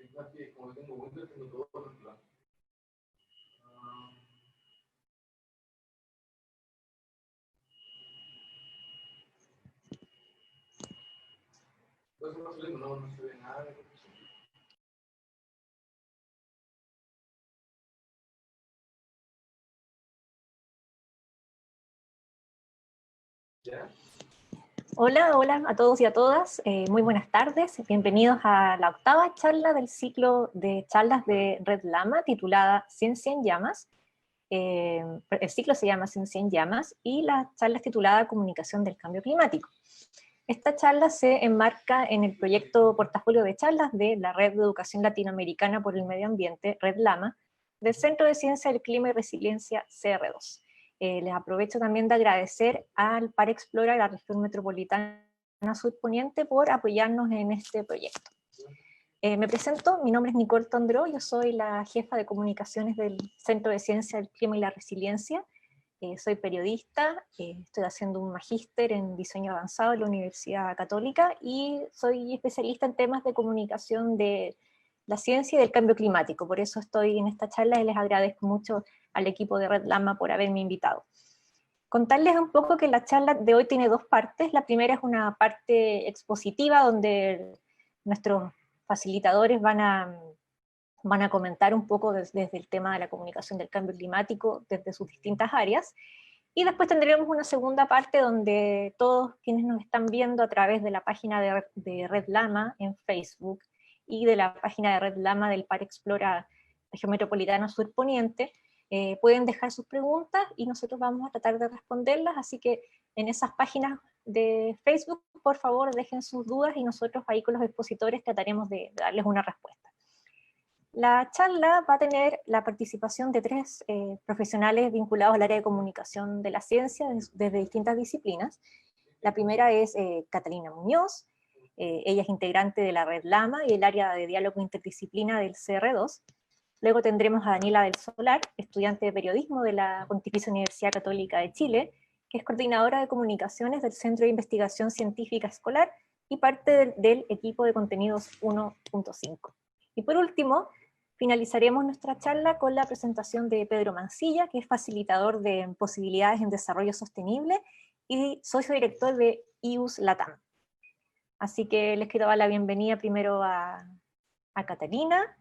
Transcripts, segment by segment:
Aquí, como tengo Windows, tengo todo por el plan. No se ve nada. ¿Ya? Hola, hola a todos y a todas, muy buenas tardes, bienvenidos a la octava charla del ciclo de charlas de Red Lama titulada Ciencia en Llamas. El ciclo se llama Ciencia en Llamas y la charla es titulada Comunicación del Cambio Climático. Esta charla se enmarca en el proyecto Portafolio de Charlas de la Red de Educación Latinoamericana por el Medio Ambiente, Red Lama, del Centro de Ciencia del Clima y Resiliencia, CR2. Les aprovecho también de agradecer al Par Explora y la región metropolitana surponiente por apoyarnos en este proyecto. Me presento, mi nombre es Nicole Tondró, yo soy la jefa de comunicaciones del Centro de Ciencia del Clima y la Resiliencia. Soy periodista, estoy haciendo un magíster en diseño avanzado en la Universidad Católica y soy especialista en temas de comunicación de la ciencia y del cambio climático. Por eso estoy en esta charla y les agradezco mucho al equipo de Red Lama por haberme invitado. Contarles un poco que la charla de hoy tiene dos partes. La primera es una parte expositiva donde nuestros facilitadores van a comentar un poco desde el tema de la comunicación del cambio climático desde sus distintas áreas. Y después tendremos una segunda parte donde todos quienes nos están viendo a través de la página de Red Lama en Facebook y de la página de Red Lama del Par Explora Región Metropolitana Sur Poniente, pueden dejar sus preguntas y nosotros vamos a tratar de responderlas, así que en esas páginas de Facebook, por favor, dejen sus dudas y nosotros ahí con los expositores trataremos de darles una respuesta. La charla va a tener la participación de tres profesionales vinculados al área de comunicación de la ciencia desde distintas disciplinas. La primera es Catalina Muñoz, ella es integrante de la Red Lama y el área de diálogo interdisciplina del CR2. Luego tendremos a Daniela del Solar, estudiante de periodismo de la Pontificia Universidad Católica de Chile, que es coordinadora de comunicaciones del Centro de Investigación Científica Escolar y parte del equipo de contenidos 1.5. Y por último, finalizaremos nuestra charla con la presentación de Pedro Mancilla, que es facilitador de posibilidades en desarrollo sostenible y socio director de IUS Latam. Así que les quiero dar la bienvenida primero a Catalina,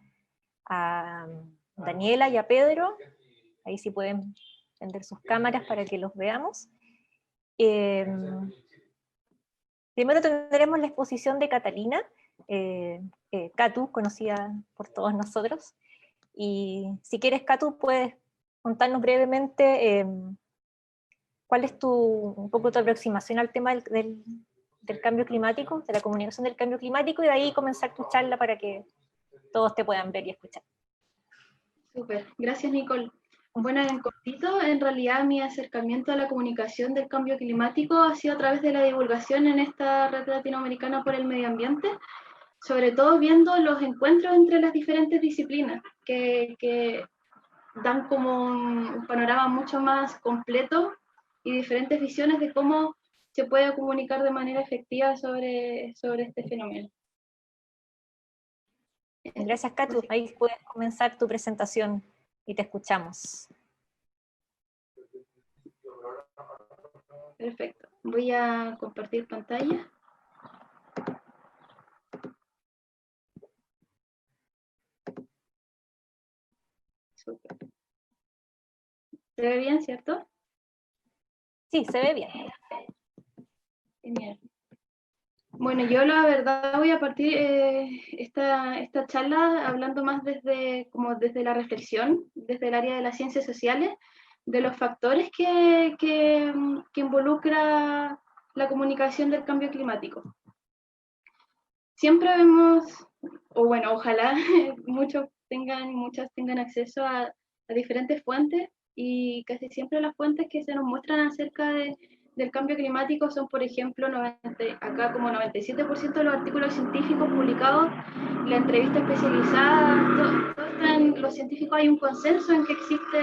a Daniela y a Pedro. Ahí sí pueden prender sus cámaras para que los veamos. Primero tendremos la exposición de Catalina, Catu, conocida por todos nosotros. Y si quieres, Catu, puedes contarnos brevemente cuál es un poco tu aproximación al tema del cambio climático, de la comunicación del cambio climático, y de ahí comenzar tu charla para que todos te puedan ver y escuchar. Súper, gracias Nicole. Bueno, en cortito, en realidad mi acercamiento a la comunicación del cambio climático ha sido a través de la divulgación en esta red latinoamericana por el medio ambiente, sobre todo viendo los encuentros entre las diferentes disciplinas, que dan como un panorama mucho más completo y diferentes visiones de cómo se puede comunicar de manera efectiva sobre este fenómeno. Gracias, Catu. Ahí puedes comenzar tu presentación y te escuchamos. Perfecto. Voy a compartir pantalla. Súper. ¿Se ve bien, cierto? Sí, se ve bien. Genial. Bueno, yo la verdad voy a partir esta charla hablando más desde la reflexión, desde el área de las ciencias sociales, de los factores que involucra la comunicación del cambio climático. Siempre vemos, o bueno, ojalá muchos tengan y muchas tengan acceso a diferentes fuentes, y casi siempre las fuentes que se nos muestran acerca del cambio climático son, por ejemplo, acá como 97% de los artículos científicos publicados, la entrevista especializada, todo está en los científicos, hay un consenso en que existe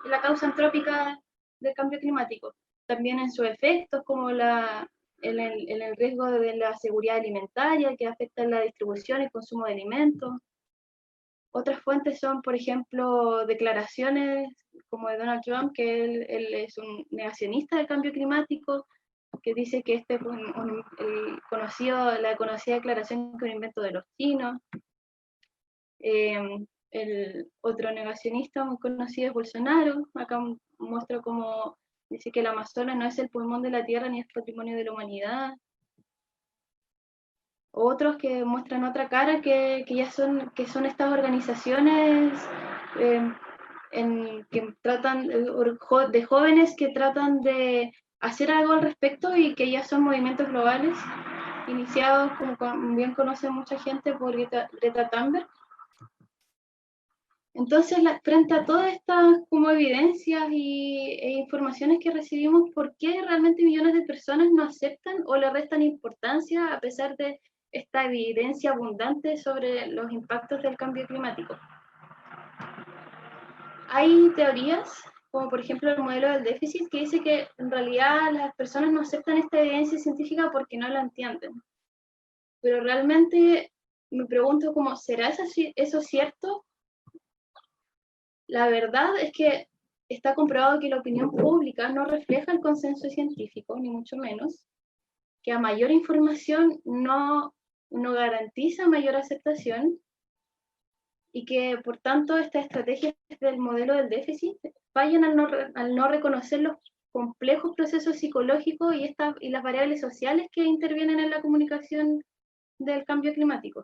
la causa antrópica del cambio climático, también en sus efectos como en el riesgo de la seguridad alimentaria que afecta la distribución y consumo de alimentos, Otras fuentes son, por ejemplo, declaraciones como de Donald Trump, que él es un negacionista del cambio climático, que dice que este fue la conocida declaración que es un invento de los chinos. El otro negacionista muy conocido es Bolsonaro. Acá muestra cómo dice que el Amazonas no es el pulmón de la tierra ni es patrimonio de la humanidad. Otros que muestran otra cara, que son estas organizaciones que tratan de jóvenes que tratan de hacer algo al respecto y que ya son movimientos globales iniciados, como bien conoce mucha gente, por Greta Thunberg. Entonces, frente a todas estas como evidencias e informaciones que recibimos, ¿por qué realmente millones de personas no aceptan o le restan importancia a pesar de esta evidencia abundante sobre los impactos del cambio climático? Hay teorías, como por ejemplo el modelo del déficit, que dice que en realidad las personas no aceptan esta evidencia científica porque no la entienden. Pero realmente me pregunto cómo, ¿será eso cierto? La verdad es que está comprobado que la opinión pública no refleja el consenso científico, ni mucho menos, que a mayor información no garantiza mayor aceptación y que, por tanto, estas estrategias del modelo del déficit fallan al no reconocer los complejos procesos psicológicos y las variables sociales que intervienen en la comunicación del cambio climático.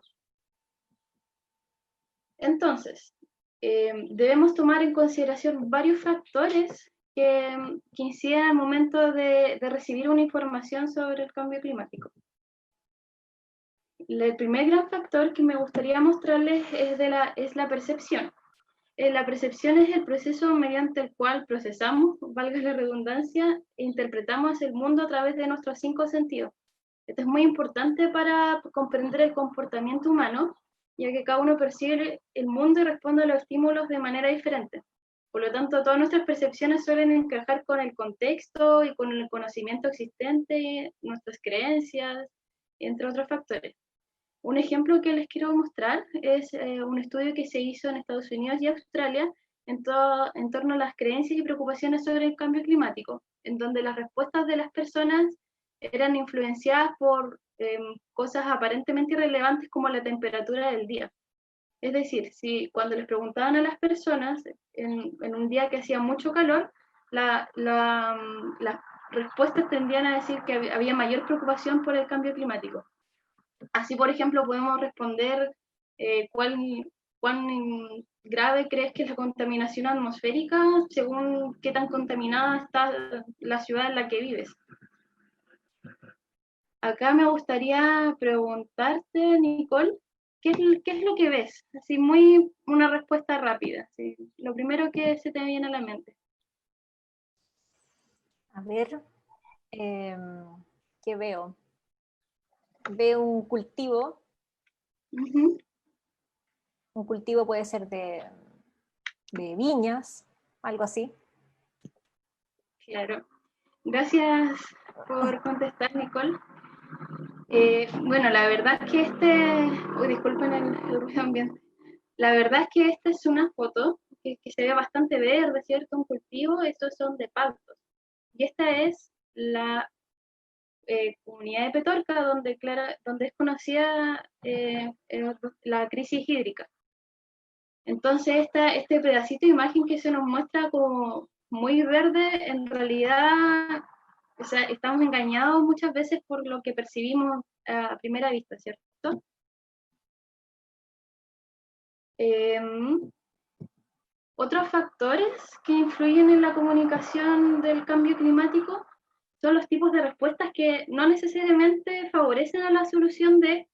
Entonces, debemos tomar en consideración varios factores que inciden al momento de recibir una información sobre el cambio climático. El primer gran factor que me gustaría mostrarles es la percepción. La percepción es el proceso mediante el cual procesamos, valga la redundancia, e interpretamos el mundo a través de nuestros 5 sentidos. Esto es muy importante para comprender el comportamiento humano, ya que cada uno percibe el mundo y responde a los estímulos de manera diferente. Por lo tanto, todas nuestras percepciones suelen encajar con el contexto y con el conocimiento existente, nuestras creencias, entre otros factores. Un ejemplo que les quiero mostrar es un estudio que se hizo en Estados Unidos y Australia en torno a las creencias y preocupaciones sobre el cambio climático, en donde las respuestas de las personas eran influenciadas por cosas aparentemente irrelevantes como la temperatura del día. Es decir, si cuando les preguntaban a las personas en un día que hacía mucho calor, las respuestas tendían a decir que había mayor preocupación por el cambio climático. Así, por ejemplo, podemos responder cuán grave crees que es la contaminación atmosférica según qué tan contaminada está la ciudad en la que vives. Acá me gustaría preguntarte, Nicole, ¿qué es lo que ves? Así, una respuesta rápida. ¿Sí? Lo primero que se te viene a la mente. A ver, ¿qué veo? Veo un cultivo. Uh-huh. Un cultivo puede ser de viñas, algo así. Claro. Gracias por contestar, Nicole. Bueno, la verdad es que disculpen el ruido ambiente. La verdad es que esta es una foto que se ve bastante verde, ¿cierto? Un cultivo, estos son de paltos. Y esta es la comunidad de Petorca, donde es conocida la crisis hídrica. Entonces, este pedacito de imagen que se nos muestra como muy verde, en realidad, o sea, estamos engañados muchas veces por lo que percibimos a primera vista, ¿cierto? Otros factores que influyen en la comunicación del cambio climático son los tipos de respuestas que no necesariamente favorecen a la solución de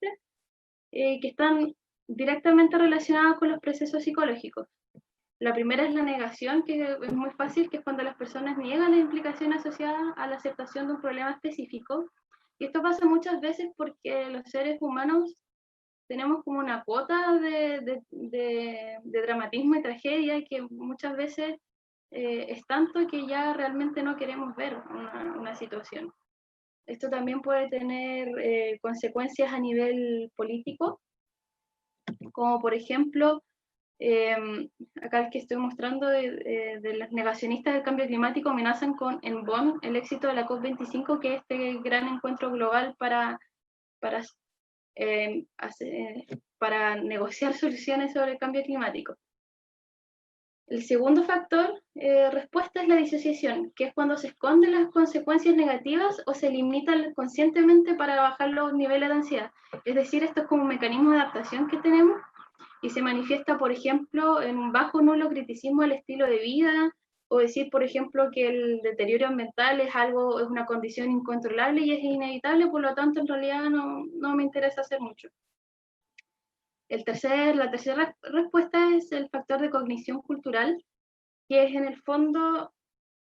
que están directamente relacionadas con los procesos psicológicos. La primera es la negación, que es muy fácil, que es cuando las personas niegan las implicaciones asociadas a la aceptación de un problema específico. Y esto pasa muchas veces porque los seres humanos tenemos como una cuota de dramatismo y tragedia que muchas veces es tanto que ya realmente no queremos ver una situación. Esto también puede tener consecuencias a nivel político, como por ejemplo Acá el que estoy mostrando de los negacionistas del cambio climático amenazan con en Bonn el éxito de la COP25, que es este gran encuentro global para, para negociar soluciones sobre el cambio climático. El segundo factor, respuesta, es la disociación, que es cuando se esconden las consecuencias negativas o se limitan conscientemente para bajar los niveles de ansiedad. Es decir, esto es como un mecanismo de adaptación que tenemos y se manifiesta, por ejemplo, en un bajo o nulo criticismo al estilo de vida, o decir, por ejemplo, que el deterioro ambiental es una condición incontrolable y es inevitable, por lo tanto, en realidad no me interesa hacer mucho. La tercera respuesta es el factor de cognición cultural, que es en el fondo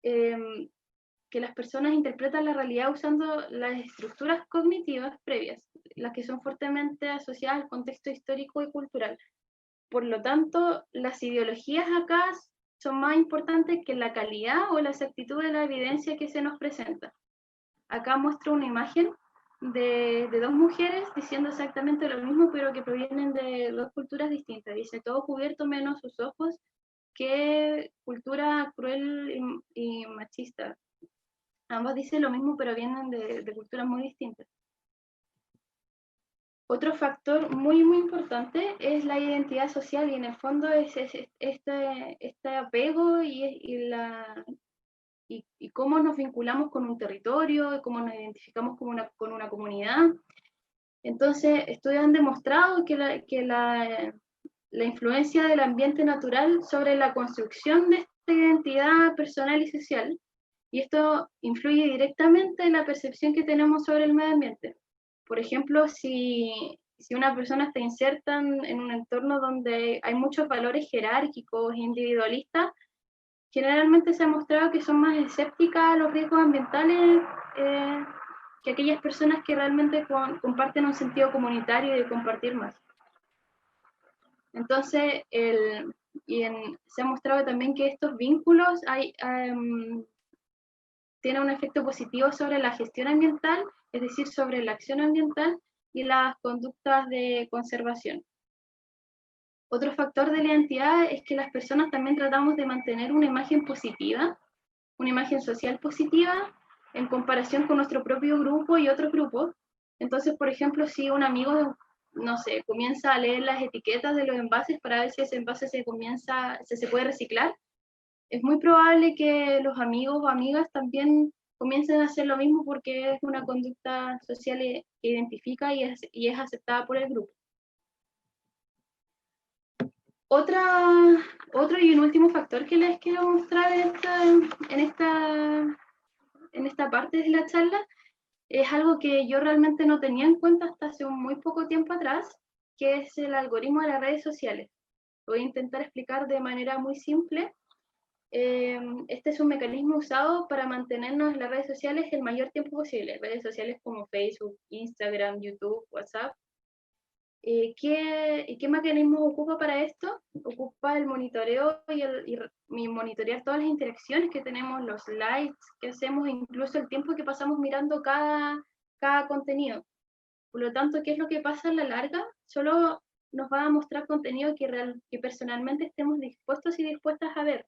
que las personas interpretan la realidad usando las estructuras cognitivas previas, las que son fuertemente asociadas al contexto histórico y cultural. Por lo tanto, las ideologías acá son más importantes que la calidad o la exactitud de la evidencia que se nos presenta. Acá muestro una imagen de dos mujeres diciendo exactamente lo mismo, pero que provienen de dos culturas distintas. Dice, todo cubierto menos sus ojos. Qué cultura cruel y machista. Ambas dicen lo mismo, pero vienen de culturas muy distintas. Otro factor muy importante es la identidad social, y en el fondo es este apego y cómo nos vinculamos con un territorio, cómo nos identificamos con una comunidad. Entonces, estudios han demostrado que la influencia del ambiente natural sobre la construcción de esta identidad personal y social, y esto influye directamente en la percepción que tenemos sobre el medio ambiente. Por ejemplo, si una persona está inserta en un entorno donde hay muchos valores jerárquicos e individualistas, generalmente se ha mostrado que son más escépticas a los riesgos ambientales que aquellas personas que realmente comparten un sentido comunitario y de compartir más. Entonces, se ha mostrado también que estos vínculos tienen un efecto positivo sobre la gestión ambiental, es decir, sobre la acción ambiental y las conductas de conservación. Otro factor de la identidad es que las personas también tratamos de mantener una imagen positiva, una imagen social positiva en comparación con nuestro propio grupo y otros grupos. Entonces, por ejemplo, si un amigo, no sé, comienza a leer las etiquetas de los envases para ver si ese envase se puede reciclar, es muy probable que los amigos o amigas también comiencen a hacer lo mismo, porque es una conducta social que identifica y es aceptada por el grupo. Otro y un último factor que les quiero mostrar en esta parte de la charla es algo que yo realmente no tenía en cuenta hasta hace muy poco tiempo atrás, que es el algoritmo de las redes sociales. Voy a intentar explicar de manera muy simple. Este es un mecanismo usado para mantenernos en las redes sociales el mayor tiempo posible. Redes sociales como Facebook, Instagram, YouTube, WhatsApp. ¿Qué mecanismo ocupa para esto? Ocupa el monitoreo y monitorear todas las interacciones que tenemos, los likes que hacemos, incluso el tiempo que pasamos mirando cada contenido. Por lo tanto, ¿qué es lo que pasa a la larga? Solo nos va a mostrar contenido que personalmente estemos dispuestos y dispuestas a ver.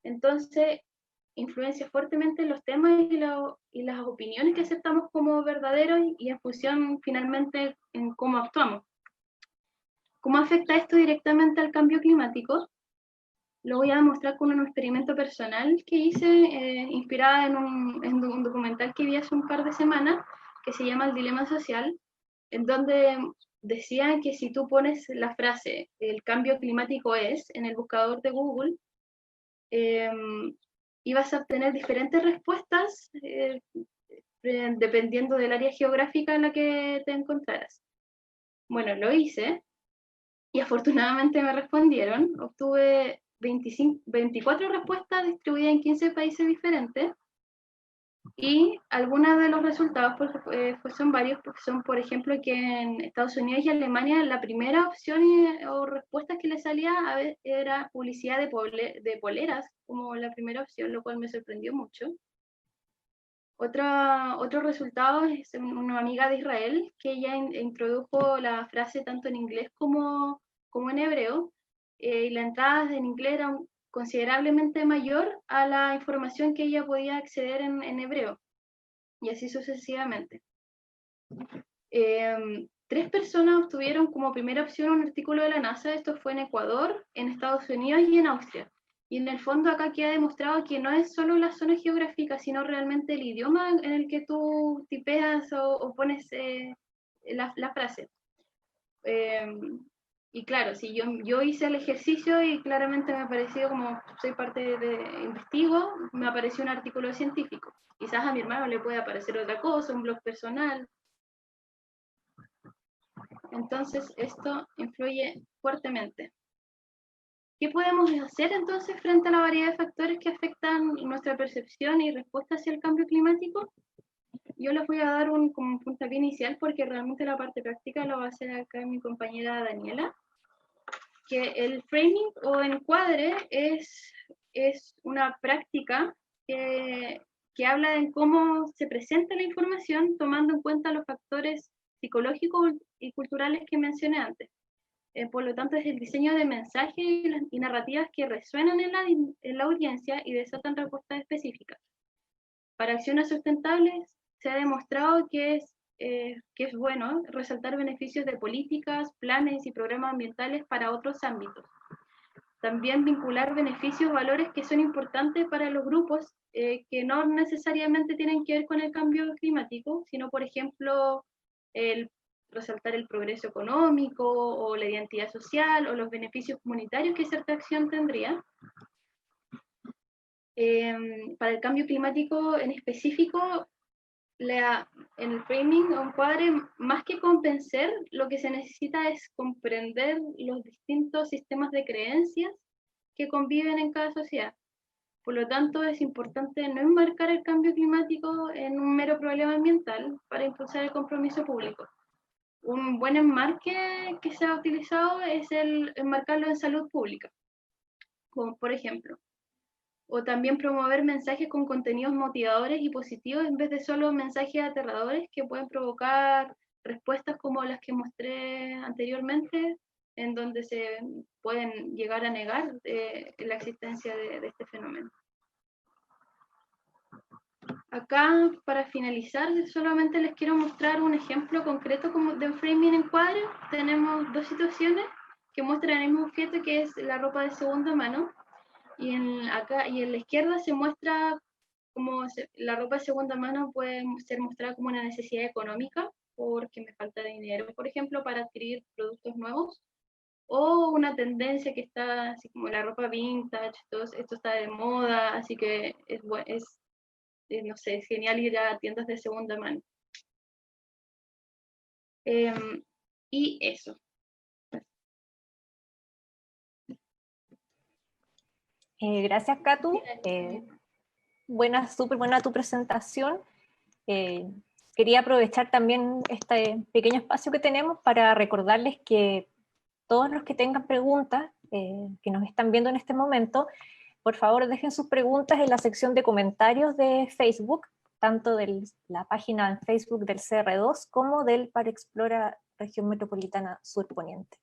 Entonces, influencia fuertemente en los temas y las opiniones que aceptamos como verdaderos, y en función finalmente en cómo actuamos. ¿Cómo afecta esto directamente al cambio climático? Lo voy a demostrar con un experimento personal que hice, inspirada en un documental que vi hace un par de semanas, que se llama El Dilema Social, en donde decía que si tú pones la frase "el cambio climático es" en el buscador de Google, ibas a obtener diferentes respuestas dependiendo del área geográfica en la que te encontraras. Bueno, lo hice y afortunadamente me respondieron. Obtuve 24 respuestas distribuidas en 15 países diferentes, y algunos de los resultados pues son varios, porque son, por ejemplo, que en Estados Unidos y Alemania la primera opción o respuesta que le salía era publicidad de poleras como la primera opción, lo cual me sorprendió mucho. Otro resultado es una amiga de Israel, que ella introdujo la frase tanto en inglés como en hebreo, y la entrada en inglés era considerablemente mayor a la información que ella podía acceder en hebreo, y así sucesivamente. 3 personas obtuvieron como primera opción un artículo de la NASA. Esto fue en Ecuador, en Estados Unidos y en Austria. Y en el fondo acá queda demostrado que no es solo la zona geográfica, sino realmente el idioma en el que tú tipeas o pones la frase. Y claro, si yo hice el ejercicio y claramente me pareció, como soy parte de investigo, me apareció un artículo científico. Quizás a mi hermano le puede aparecer otra cosa, un blog personal. Entonces esto influye fuertemente. ¿Qué podemos hacer entonces frente a la variedad de factores que afectan nuestra percepción y respuesta hacia el cambio climático? Yo les voy a dar como un puntapié inicial, porque realmente la parte práctica la va a hacer acá mi compañera Daniela, que el framing o encuadre es una práctica que habla de cómo se presenta la información tomando en cuenta los factores psicológicos y culturales que mencioné antes. Por lo tanto, es el diseño de mensajes y narrativas que resuenan en la audiencia y desatan respuestas específicas. Para acciones sustentables se ha demostrado que es bueno resaltar beneficios de políticas, planes y programas ambientales para otros ámbitos. También vincular beneficios, valores que son importantes para los grupos que no necesariamente tienen que ver con el cambio climático, sino, por ejemplo, resaltar el progreso económico o la identidad social o los beneficios comunitarios que cierta acción tendría. Para el cambio climático en específico, en el framing o encuadre, más que convencer, lo que se necesita es comprender los distintos sistemas de creencias que conviven en cada sociedad. Por lo tanto, es importante no enmarcar el cambio climático en un mero problema ambiental para impulsar el compromiso público. Un buen enmarque que se ha utilizado es el enmarcarlo en salud pública, como por ejemplo, o también promover mensajes con contenidos motivadores y positivos en vez de solo mensajes aterradores que pueden provocar respuestas como las que mostré anteriormente, en donde se pueden llegar a negar la existencia de este fenómeno. Acá, para finalizar, solamente les quiero mostrar un ejemplo concreto de framing en cuadro. Tenemos 2 situaciones que muestran el mismo objeto, que es la ropa de segunda mano. Y en la izquierda se muestra cómo la ropa de segunda mano puede ser mostrada como una necesidad económica, porque me falta dinero, por ejemplo, para adquirir productos nuevos, o una tendencia que está así como la ropa vintage, esto está de moda, así que no sé, es genial ir a tiendas de segunda mano. Y eso. Gracias, Katu. Súper buena tu presentación. Quería aprovechar también este pequeño espacio que tenemos para recordarles que todos los que tengan preguntas, que nos están viendo en este momento, por favor dejen sus preguntas en la sección de comentarios de Facebook, tanto de la página en Facebook del CR2 como del Parexplora Región Metropolitana Sur Poniente.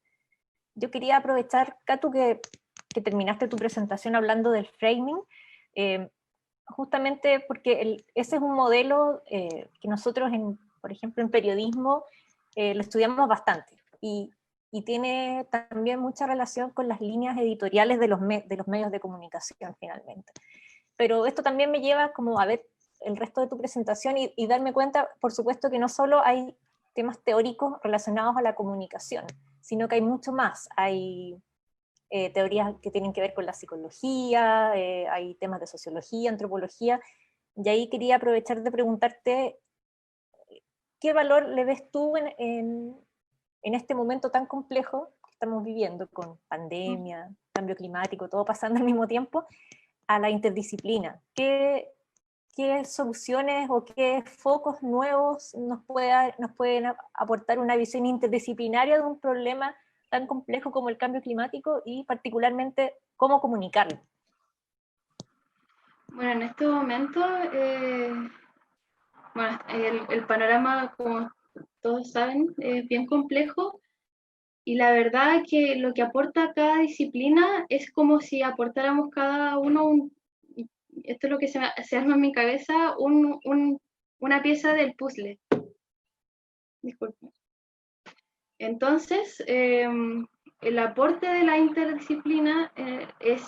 Yo quería aprovechar, Katu, que terminaste tu presentación hablando del framing, justamente porque ese es un modelo que nosotros, por ejemplo, en periodismo, lo estudiamos bastante, y tiene también mucha relación con las líneas editoriales de los medios de comunicación, finalmente. Pero esto también me lleva como a ver el resto de tu presentación y darme cuenta, por supuesto, que no solo hay temas teóricos relacionados a la comunicación, sino que hay mucho más. Hay teorías que tienen que ver con la psicología, hay temas de sociología, antropología, y ahí quería aprovechar de preguntarte ¿qué valor le ves tú en este momento tan complejo que estamos viviendo, con pandemia, cambio climático, todo pasando al mismo tiempo, a la interdisciplina? ¿Qué soluciones o qué focos nuevos nos pueden aportar una visión interdisciplinaria de un problema tan complejo como el cambio climático, y particularmente cómo comunicarlo? Bueno, en este momento, el panorama, como todos saben, es bien complejo, Y la verdad que lo que aporta cada disciplina es como si aportáramos cada uno esto es lo que se arma en mi cabeza, una pieza del puzzle. Disculpe. Entonces, el aporte de la interdisciplina es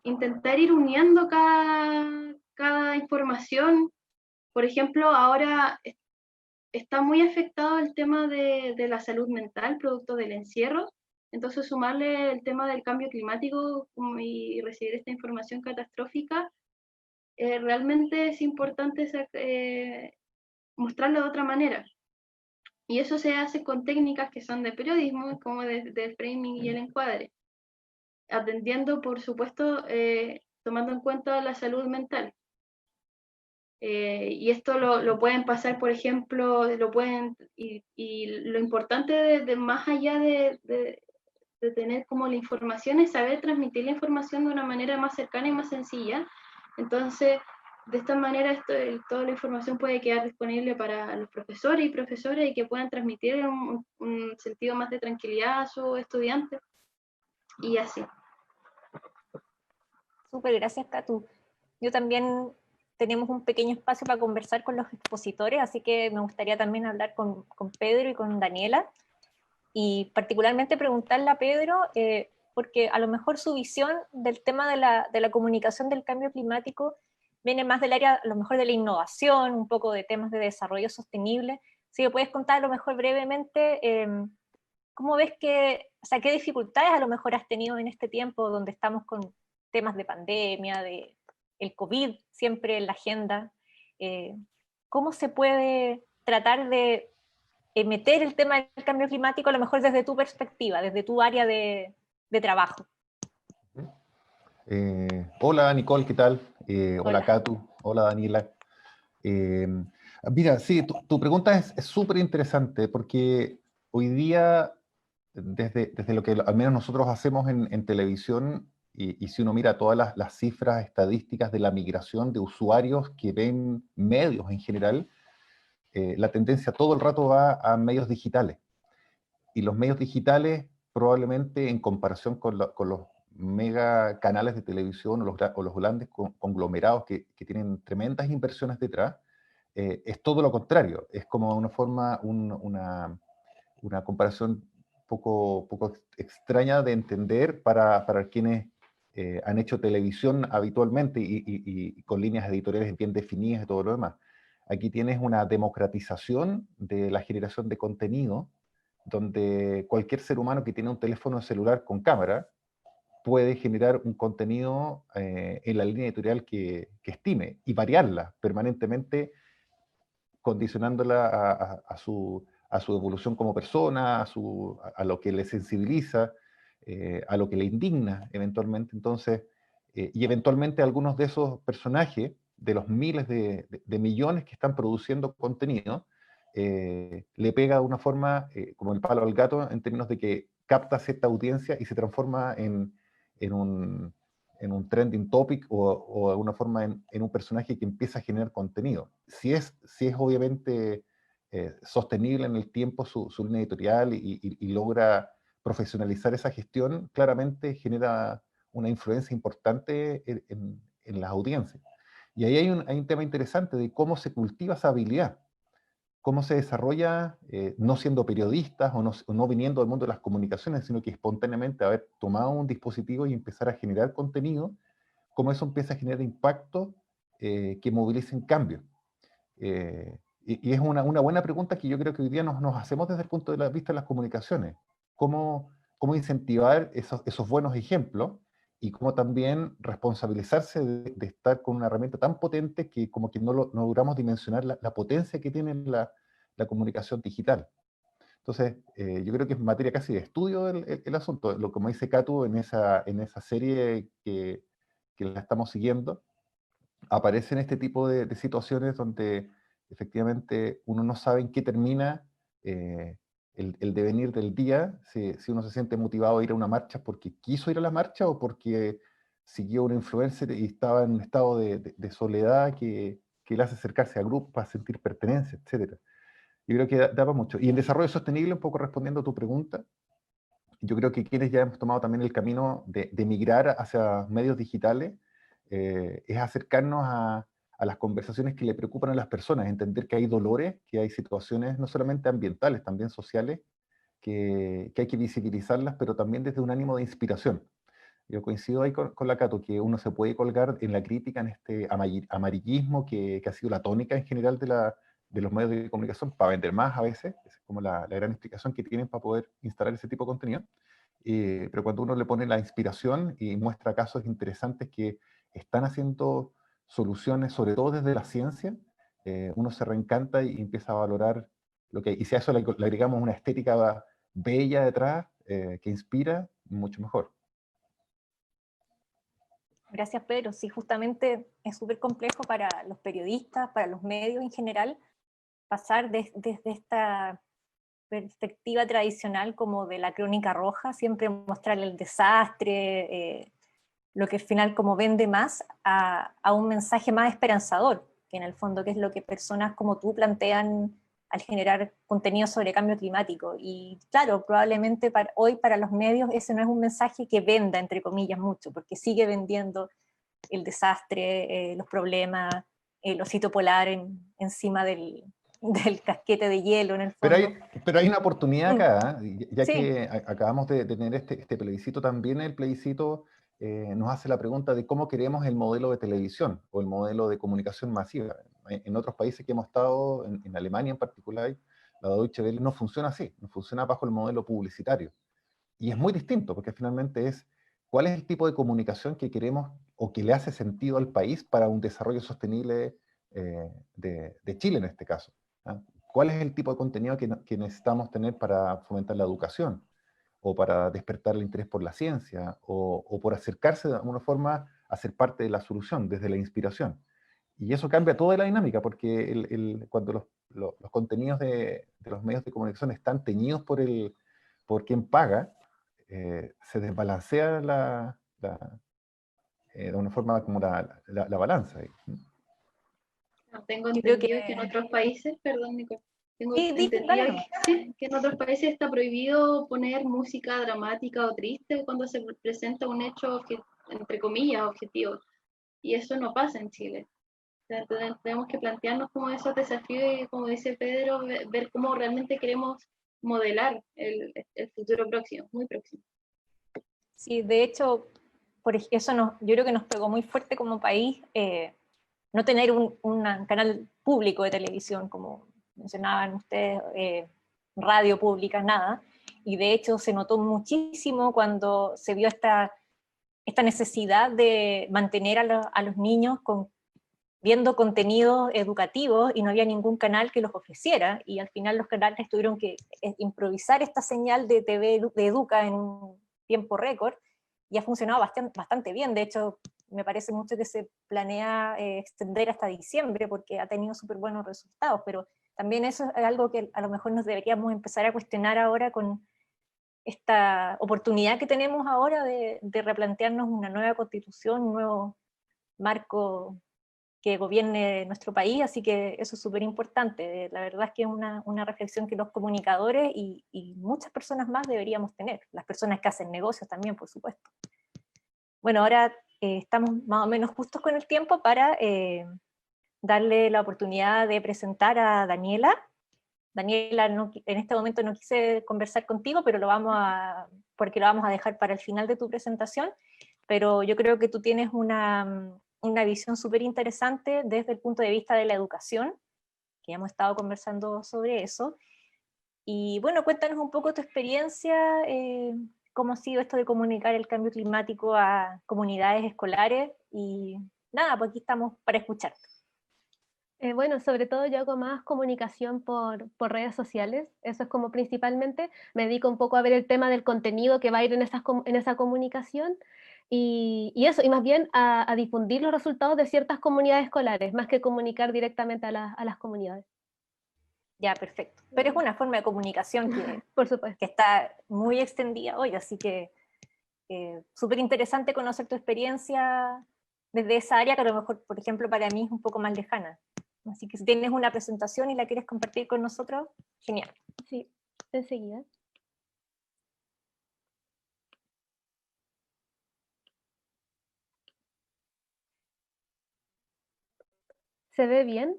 intentar ir uniendo cada información. Por ejemplo, ahora está muy afectado el tema de la salud mental, producto del encierro. Entonces, sumarle el tema del cambio climático y recibir esta información catastrófica, realmente es importante mostrarlo de otra manera. Y eso se hace con técnicas que son de periodismo, como del framing y el encuadre, atendiendo, por supuesto, tomando en cuenta la salud mental. Y esto lo pueden pasar, por ejemplo, y lo importante más allá de tener como la información es saber transmitir la información de una manera más cercana y más sencilla. Entonces, de esta manera toda la información puede quedar disponible para los profesores y profesoras y que puedan transmitir un sentido más de tranquilidad a sus estudiantes y así. Súper, gracias, Katu. Yo también tenemos un pequeño espacio para conversar con los expositores, así que me gustaría también hablar con Pedro y con Daniela, y particularmente preguntarle a Pedro, porque a lo mejor su visión del tema de la comunicación del cambio climático viene más del área, a lo mejor de la innovación, un poco de temas de desarrollo sostenible. Si me puedes contar a lo mejor brevemente, ¿cómo ves o sea, qué dificultades a lo mejor has tenido en este tiempo donde estamos con temas de pandemia, de el COVID siempre en la agenda? ¿Cómo se puede tratar de meter el tema del cambio climático a lo mejor desde tu perspectiva, desde tu área de trabajo? Hola Nicole, ¿qué tal? Hola Hola. Katu, hola Daniela. Eh, Mira, sí, tu pregunta es súper interesante porque hoy día, desde lo que al menos nosotros hacemos en televisión, y si uno mira todas las cifras estadísticas de la migración de usuarios que ven medios en general, la tendencia todo el rato va a medios digitales. Y los medios digitales probablemente en comparación con los mega canales de televisión o los grandes conglomerados que tienen tremendas inversiones detrás, es todo lo contrario. Es como una forma, una comparación poco extraña de entender para quienes han hecho televisión habitualmente y con líneas editoriales bien definidas y todo lo demás. Aquí tienes una democratización de la generación de contenido, donde cualquier ser humano que tiene un teléfono celular con cámara puede generar un contenido en la línea editorial que estime y variarla permanentemente, condicionándola a su evolución como persona, a lo que le sensibiliza, a lo que le indigna eventualmente. Entonces, y eventualmente algunos de esos personajes, de los miles de millones que están produciendo contenido, le pega de una forma como el palo al gato en términos de que capta cierta audiencia y se transforma en un trending topic o de alguna forma en un personaje que empieza a generar contenido. Si es obviamente sostenible en el tiempo su línea editorial y logra profesionalizar esa gestión, claramente genera una influencia importante en las audiencias. Y ahí hay un tema interesante de cómo se cultiva esa habilidad, cómo se desarrolla, no siendo periodistas o no viniendo del mundo de las comunicaciones, sino que espontáneamente haber tomado un dispositivo y empezar a generar contenido, cómo eso empieza a generar impacto que movilicen cambios. Y es una buena pregunta que yo creo que hoy día nos hacemos desde el punto de vista de las comunicaciones. ¿Cómo incentivar esos buenos ejemplos y cómo también responsabilizarse de estar con una herramienta tan potente que como que no logramos dimensionar la potencia que tiene la comunicación digital? Entonces, yo creo que es materia casi de estudio el asunto. Lo como dice Katu en esa serie que la estamos siguiendo, aparecen este tipo de situaciones donde efectivamente uno no sabe en qué termina el devenir del día, si uno se siente motivado a ir a una marcha porque quiso ir a la marcha o porque siguió una influencer y estaba en un estado de soledad que le hace acercarse a grupos para sentir pertenencia, etc. Yo creo que da para mucho. Y en desarrollo sostenible, un poco respondiendo a tu pregunta, yo creo que quienes ya hemos tomado también el camino de migrar hacia medios digitales, es acercarnos a las conversaciones que le preocupan a las personas, entender que hay dolores, que hay situaciones no solamente ambientales, también sociales, que hay que visibilizarlas, pero también desde un ánimo de inspiración. Yo coincido ahí con la Cato, que uno se puede colgar en la crítica, en este amarillismo que ha sido la tónica en general de los medios de comunicación, para vender más a veces, es como la gran explicación que tienen para poder instalar ese tipo de contenido. Pero cuando uno le pone la inspiración y muestra casos interesantes que están haciendo soluciones, sobre todo desde la ciencia, uno se reencanta y empieza a valorar lo que hay. Y si a eso le agregamos una estética bella detrás, que inspira, mucho mejor. Gracias, Pedro. Sí, justamente es súper complejo para los periodistas, para los medios en general, pasar desde esta perspectiva tradicional como de la crónica roja, siempre mostrar el desastre, lo que al final como vende más, a un mensaje más esperanzador, que en el fondo que es lo que personas como tú plantean al generar contenido sobre cambio climático. Y claro, probablemente hoy para los medios ese no es un mensaje que venda, entre comillas, mucho, porque sigue vendiendo el desastre, los problemas, el osito polar encima del casquete de hielo en el Pero fondo. pero hay una oportunidad acá, ya Sí, que acabamos de tener este plebiscito también. El plebiscito nos hace la pregunta de cómo queremos el modelo de televisión o el modelo de comunicación masiva. En otros países que hemos estado, en Alemania en particular, la Deutsche Welle no funciona así, no funciona bajo el modelo publicitario. Y es muy distinto, porque finalmente es cuál es el tipo de comunicación que queremos o que le hace sentido al país para un desarrollo sostenible de Chile en este caso. ¿Ah? ¿Cuál es el tipo de contenido que necesitamos tener para fomentar la educación? O para despertar el interés por la ciencia, o por acercarse de alguna forma a ser parte de la solución, desde la inspiración. Y eso cambia toda la dinámica, porque cuando los contenidos de los medios de comunicación están teñidos por quien paga, se desbalancea de una forma como la balanza. No, tengo yo creo que... entendido que en otros países, perdón, Nicole, tengo Sí, entendido dale nomás. sí, que en otros países está prohibido poner música dramática o triste cuando se presenta un hecho, entre comillas, objetivo. Y eso no pasa en Chile. O sea, tenemos que plantearnos como esos desafíos y, como dice Pedro, ver cómo realmente queremos modelar el futuro próximo, muy próximo. Sí, de hecho, eso yo creo que nos pegó muy fuerte como país, no tener un canal público de televisión, como mencionaban ustedes, radio pública, nada. Y de hecho se notó muchísimo cuando se vio esta necesidad de mantener a los niños viendo contenidos educativos y no había ningún canal que los ofreciera, y al final los canales tuvieron que improvisar esta señal de TV de Educa en un tiempo récord, y ha funcionado bastante bien. De hecho, me parece mucho que se planea extender hasta diciembre porque ha tenido súper buenos resultados, pero también eso es algo que a lo mejor nos deberíamos empezar a cuestionar ahora con esta oportunidad que tenemos ahora de replantearnos una nueva constitución, un nuevo marco que gobierne nuestro país, así que eso es súper importante. La verdad es que es una reflexión que los comunicadores y muchas personas más deberíamos tener, las personas que hacen negocios también, por supuesto. Bueno, ahora estamos más o menos justos con el tiempo para darle la oportunidad de presentar a Daniela. Daniela, en este momento no quise conversar contigo, pero porque lo vamos a dejar para el final de tu presentación, pero yo creo que tú tienes una visión súper interesante desde el punto de vista de la educación, que ya hemos estado conversando sobre eso. Y bueno, cuéntanos un poco tu experiencia, cómo ha sido esto de comunicar el cambio climático a comunidades escolares, y nada, pues aquí estamos para escucharte. Bueno, sobre todo yo hago más comunicación por redes sociales, eso es como principalmente, me dedico un poco a ver el tema del contenido que va a ir en esa comunicación y eso, y más bien a difundir los resultados de ciertas comunidades escolares, más que comunicar directamente a las comunidades. Ya, perfecto. Pero es una forma de comunicación Por supuesto. que está muy extendida hoy, así que súper interesante conocer tu experiencia desde esa área que a lo mejor, por ejemplo, para mí es un poco más lejana. Así que si tienes una presentación y la quieres compartir con nosotros, genial. Sí, enseguida. ¿Se ve bien?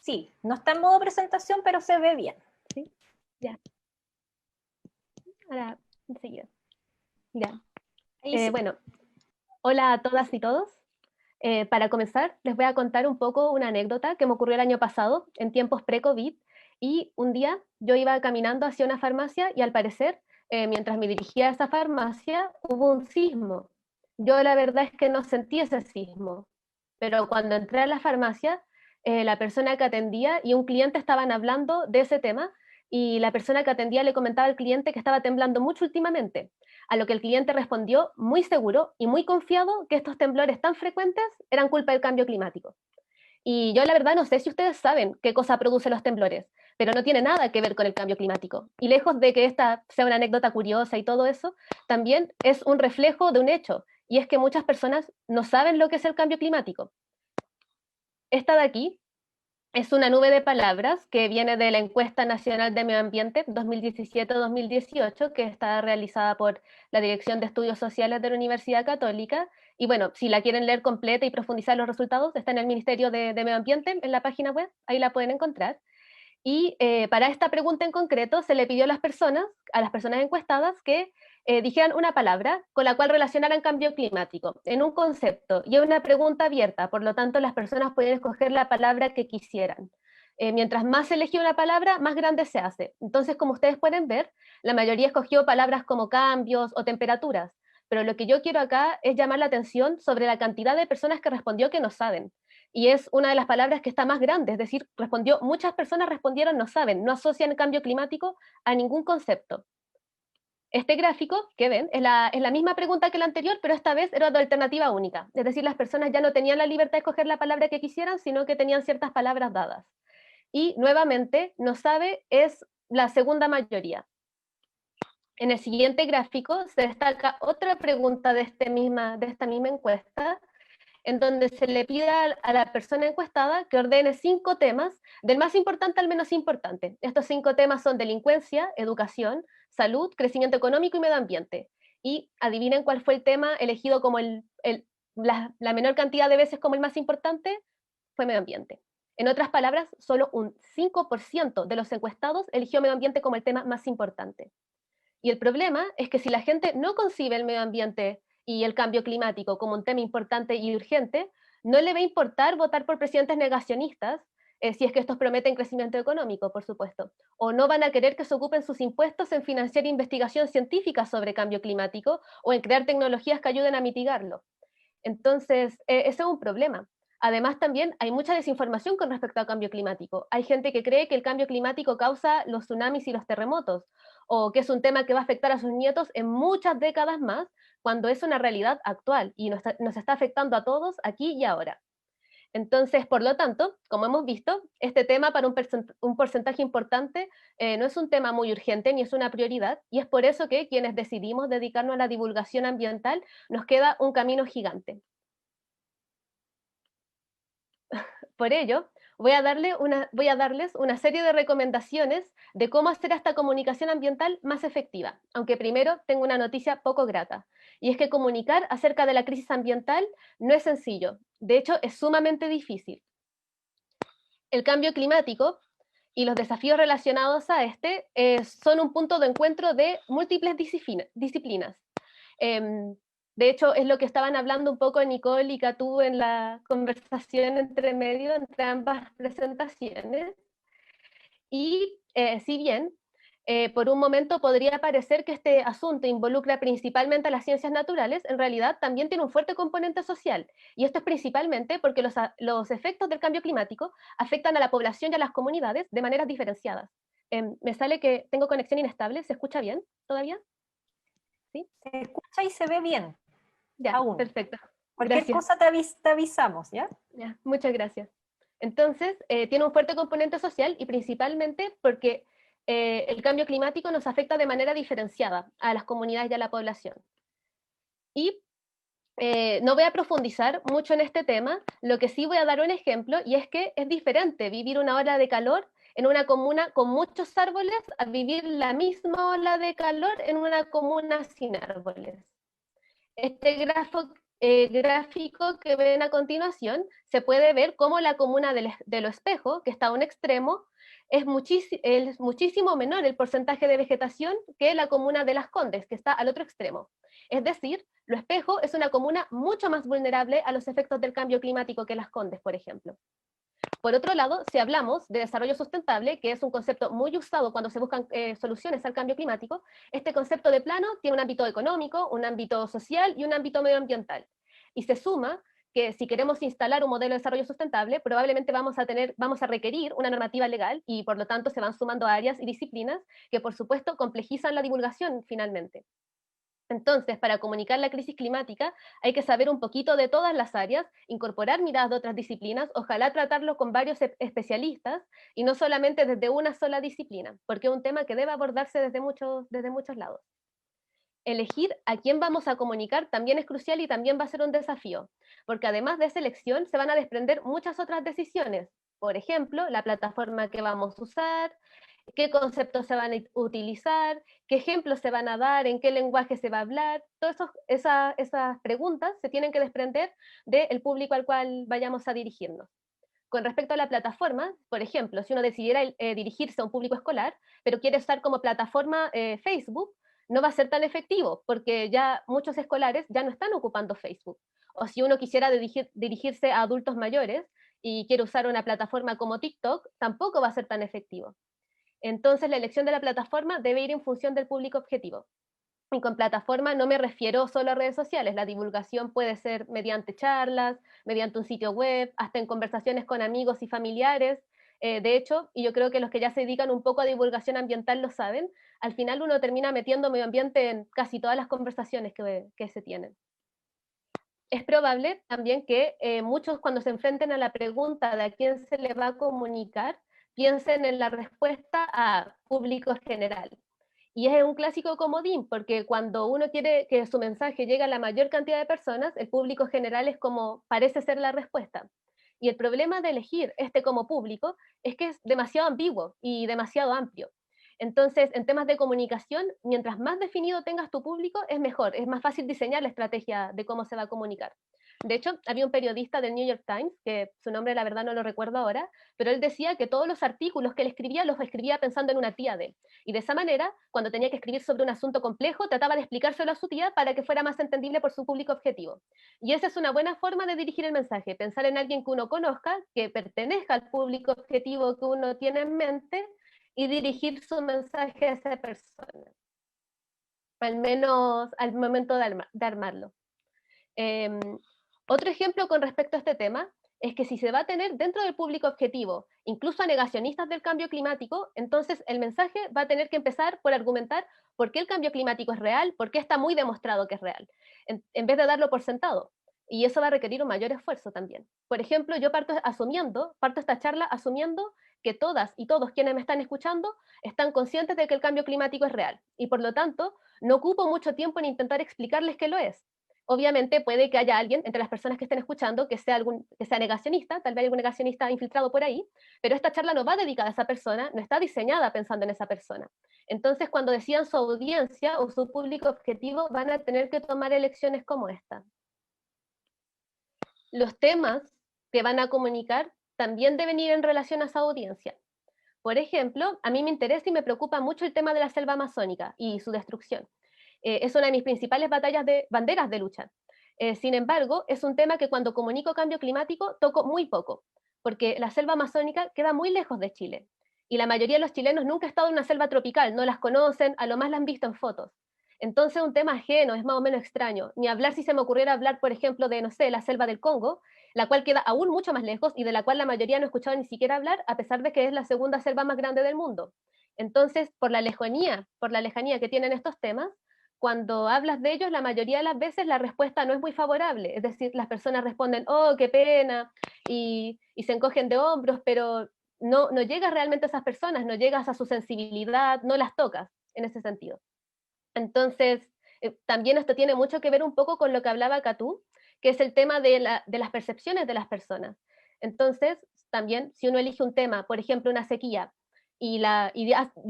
Sí, no está en modo presentación, pero se ve bien. Sí, ya. Ahora, enseguida. Ya. Ahí sí. Bueno, hola a todas y todos. Para comenzar, les voy a contar un poco una anécdota que me ocurrió el año pasado, en tiempos pre-COVID, y un día yo iba caminando hacia una farmacia y al parecer, mientras me dirigía a esa farmacia, hubo un sismo. Yo la verdad es que no sentí ese sismo, pero cuando entré a la farmacia, la persona que atendía y un cliente estaban hablando de ese tema y la persona que atendía le comentaba al cliente que estaba temblando mucho últimamente, a lo que el cliente respondió muy seguro y muy confiado que estos temblores tan frecuentes eran culpa del cambio climático. Y yo la verdad no sé si ustedes saben qué cosa producen los temblores, pero no tiene nada que ver con el cambio climático. Y lejos de que esta sea una anécdota curiosa y todo eso, también es un reflejo de un hecho, y es que muchas personas no saben lo que es el cambio climático. Esta de aquí es una nube de palabras que viene de la Encuesta Nacional de Medio Ambiente 2017-2018, que está realizada por la Dirección de Estudios Sociales de la Universidad Católica. Y bueno, si la quieren leer completa y profundizar los resultados, está en el Ministerio de Medio Ambiente, en la página web, ahí la pueden encontrar. Y para esta pregunta en concreto se le pidió a las personas encuestadas, que dijeran una palabra con la cual relacionaran cambio climático en un concepto, y es una pregunta abierta, por lo tanto las personas pueden escoger la palabra que quisieran. Mientras más se elegía una palabra, más grande se hace. Entonces, como ustedes pueden ver, la mayoría escogió palabras como cambios o temperaturas, pero lo que yo quiero acá es llamar la atención sobre la cantidad de personas que respondió que no saben. Y es una de las palabras que está más grande, es decir, muchas personas respondieron no saben, no asocian el cambio climático a ningún concepto. Este gráfico que ven es la misma pregunta que la anterior, pero esta vez era de alternativa única, es decir, las personas ya no tenían la libertad de escoger la palabra que quisieran, sino que tenían ciertas palabras dadas. Y nuevamente, no sabe es la segunda mayoría. En el siguiente gráfico se destaca otra pregunta de esta misma encuesta, en donde se le pide a la persona encuestada que ordene 5 temas, del más importante al menos importante. Estos 5 temas son delincuencia, educación, salud, crecimiento económico y medio ambiente. Y adivinen cuál fue el tema elegido como la menor cantidad de veces como el más importante, fue medio ambiente. En otras palabras, solo un 5% de los encuestados eligió medio ambiente como el tema más importante. Y el problema es que si la gente no concibe el medio ambiente y el cambio climático como un tema importante y urgente, no le va a importar votar por presidentes negacionistas, si es que estos prometen crecimiento económico, por supuesto, o no van a querer que se ocupen sus impuestos en financiar investigación científica sobre cambio climático o en crear tecnologías que ayuden a mitigarlo. Entonces, ese es un problema. Además, también hay mucha desinformación con respecto al cambio climático. Hay gente que cree que el cambio climático causa los tsunamis y los terremotos, o que es un tema que va a afectar a sus nietos en muchas décadas más, cuando es una realidad actual y nos está afectando a todos aquí y ahora. Entonces, por lo tanto, como hemos visto, este tema para un porcentaje importante no es un tema muy urgente ni es una prioridad, y es por eso que quienes decidimos dedicarnos a la divulgación ambiental nos queda un camino gigante. Por ello, voy a darles una serie de recomendaciones de cómo hacer esta comunicación ambiental más efectiva, aunque primero tengo una noticia poco grata, y es que comunicar acerca de la crisis ambiental no es sencillo, de hecho es sumamente difícil. El cambio climático y los desafíos relacionados a este son un punto de encuentro de múltiples disciplinas. De hecho, es lo que estaban hablando un poco Nicole y Katú en la conversación entre ambas presentaciones. Y si bien por un momento podría parecer que este asunto involucra principalmente a las ciencias naturales, en realidad también tiene un fuerte componente social. Y esto es principalmente porque los efectos del cambio climático afectan a la población y a las comunidades de maneras diferenciadas. Me sale que tengo conexión inestable, ¿se escucha bien todavía? ¿Sí? Se escucha y se ve bien. Ya, Aún. perfecto. Cualquier Gracias. cosa te avisamos, ¿ya? Ya, muchas gracias. Entonces, tiene un fuerte componente social y principalmente porque el cambio climático nos afecta de manera diferenciada a las comunidades y a la población. Y no voy a profundizar mucho en este tema, lo que sí voy a dar un ejemplo, y es que es diferente vivir una ola de calor en una comuna con muchos árboles a vivir la misma ola de calor en una comuna sin árboles. Este gráfico que ven a continuación, se puede ver cómo la comuna de Lo Espejo, que está a un extremo, es muchísimo menor el porcentaje de vegetación que la comuna de Las Condes, que está al otro extremo. Es decir, Lo Espejo es una comuna mucho más vulnerable a los efectos del cambio climático que Las Condes, por ejemplo. Por otro lado, si hablamos de desarrollo sustentable, que es un concepto muy usado cuando se buscan soluciones al cambio climático, este concepto de plano tiene un ámbito económico, un ámbito social y un ámbito medioambiental. Y se suma que si queremos instalar un modelo de desarrollo sustentable, probablemente vamos a requerir una normativa legal y por lo tanto se van sumando áreas y disciplinas que por supuesto complejizan la divulgación finalmente. Entonces, para comunicar la crisis climática hay que saber un poquito de todas las áreas, incorporar miradas de otras disciplinas, ojalá tratarlo con varios especialistas y no solamente desde una sola disciplina, porque es un tema que debe abordarse desde muchos lados. Elegir a quién vamos a comunicar también es crucial y también va a ser un desafío, porque además de esa elección se van a desprender muchas otras decisiones. Por ejemplo, la plataforma que vamos a usar, qué conceptos se van a utilizar, qué ejemplos se van a dar, en qué lenguaje se va a hablar. Todas esas preguntas se tienen que desprender del público al cual vayamos a dirigirnos. Con respecto a la plataforma, por ejemplo, si uno decidiera dirigirse a un público escolar, pero quiere usar como plataforma Facebook, no va a ser tan efectivo, porque ya muchos escolares ya no están ocupando Facebook. O si uno quisiera dirigirse a adultos mayores y quiere usar una plataforma como TikTok, tampoco va a ser tan efectivo. Entonces, la elección de la plataforma debe ir en función del público objetivo. Y con plataforma no me refiero solo a redes sociales, la divulgación puede ser mediante charlas, mediante un sitio web, hasta en conversaciones con amigos y familiares. De hecho, y yo creo que los que ya se dedican un poco a divulgación ambiental lo saben, al final uno termina metiendo medio ambiente en casi todas las conversaciones que se tienen. Es probable también que muchos cuando se enfrenten a la pregunta de a quién se le va a comunicar, piensen en la respuesta a público general. Y es un clásico comodín, porque cuando uno quiere que su mensaje llegue a la mayor cantidad de personas, el público general es como parece ser la respuesta. Y el problema de elegir este como público es que es demasiado ambiguo y demasiado amplio. Entonces, en temas de comunicación, mientras más definido tengas tu público, es mejor, es más fácil diseñar la estrategia de cómo se va a comunicar. De hecho, había un periodista del New York Times, que su nombre la verdad no lo recuerdo ahora, pero él decía que todos los artículos que él escribía los escribía pensando en una tía de él. Y de esa manera, cuando tenía que escribir sobre un asunto complejo, trataba de explicárselo a su tía para que fuera más entendible por su público objetivo. Y esa es una buena forma de dirigir el mensaje, pensar en alguien que uno conozca, que pertenezca al público objetivo que uno tiene en mente, y dirigir su mensaje a esa persona, al menos al momento de armarlo. Otro ejemplo con respecto a este tema es que si se va a tener dentro del público objetivo, incluso a negacionistas del cambio climático, entonces el mensaje va a tener que empezar por argumentar por qué el cambio climático es real, por qué está muy demostrado que es real, en vez de darlo por sentado. Y eso va a requerir un mayor esfuerzo también. Por ejemplo, yo parto esta charla asumiendo que todas y todos quienes me están escuchando están conscientes de que el cambio climático es real. Y por lo tanto, no ocupo mucho tiempo en intentar explicarles que lo es. Obviamente puede que haya alguien entre las personas que estén escuchando que sea negacionista, tal vez algún negacionista infiltrado por ahí, pero esta charla no va dedicada a esa persona, no está diseñada pensando en esa persona. Entonces, cuando decidan su audiencia o su público objetivo, van a tener que tomar elecciones como esta. Los temas que van a comunicar también deben ir en relación a esa audiencia. Por ejemplo, a mí me interesa y me preocupa mucho el tema de la selva amazónica y su destrucción. Es una de mis principales banderas de lucha. Sin embargo, es un tema que cuando comunico cambio climático toco muy poco, porque la selva amazónica queda muy lejos de Chile. Y la mayoría de los chilenos nunca ha estado en una selva tropical, no las conocen, a lo más la han visto en fotos. Entonces, un tema ajeno, es más o menos extraño. Ni hablar si se me ocurriera hablar, por ejemplo, de, no sé, la selva del Congo, la cual queda aún mucho más lejos y de la cual la mayoría no ha escuchado ni siquiera hablar, a pesar de que es la segunda selva más grande del mundo. Entonces, por la lejanía que tienen estos temas, cuando hablas de ellos, la mayoría de las veces la respuesta no es muy favorable. Es decir, las personas responden, oh, qué pena, y se encogen de hombros, pero no llegas realmente a esas personas, no llegas a su sensibilidad, no las tocas en ese sentido. Entonces, también esto tiene mucho que ver un poco con lo que hablaba Katú, que es el tema de las percepciones de las personas. Entonces, también, si uno elige un tema, por ejemplo, una sequía,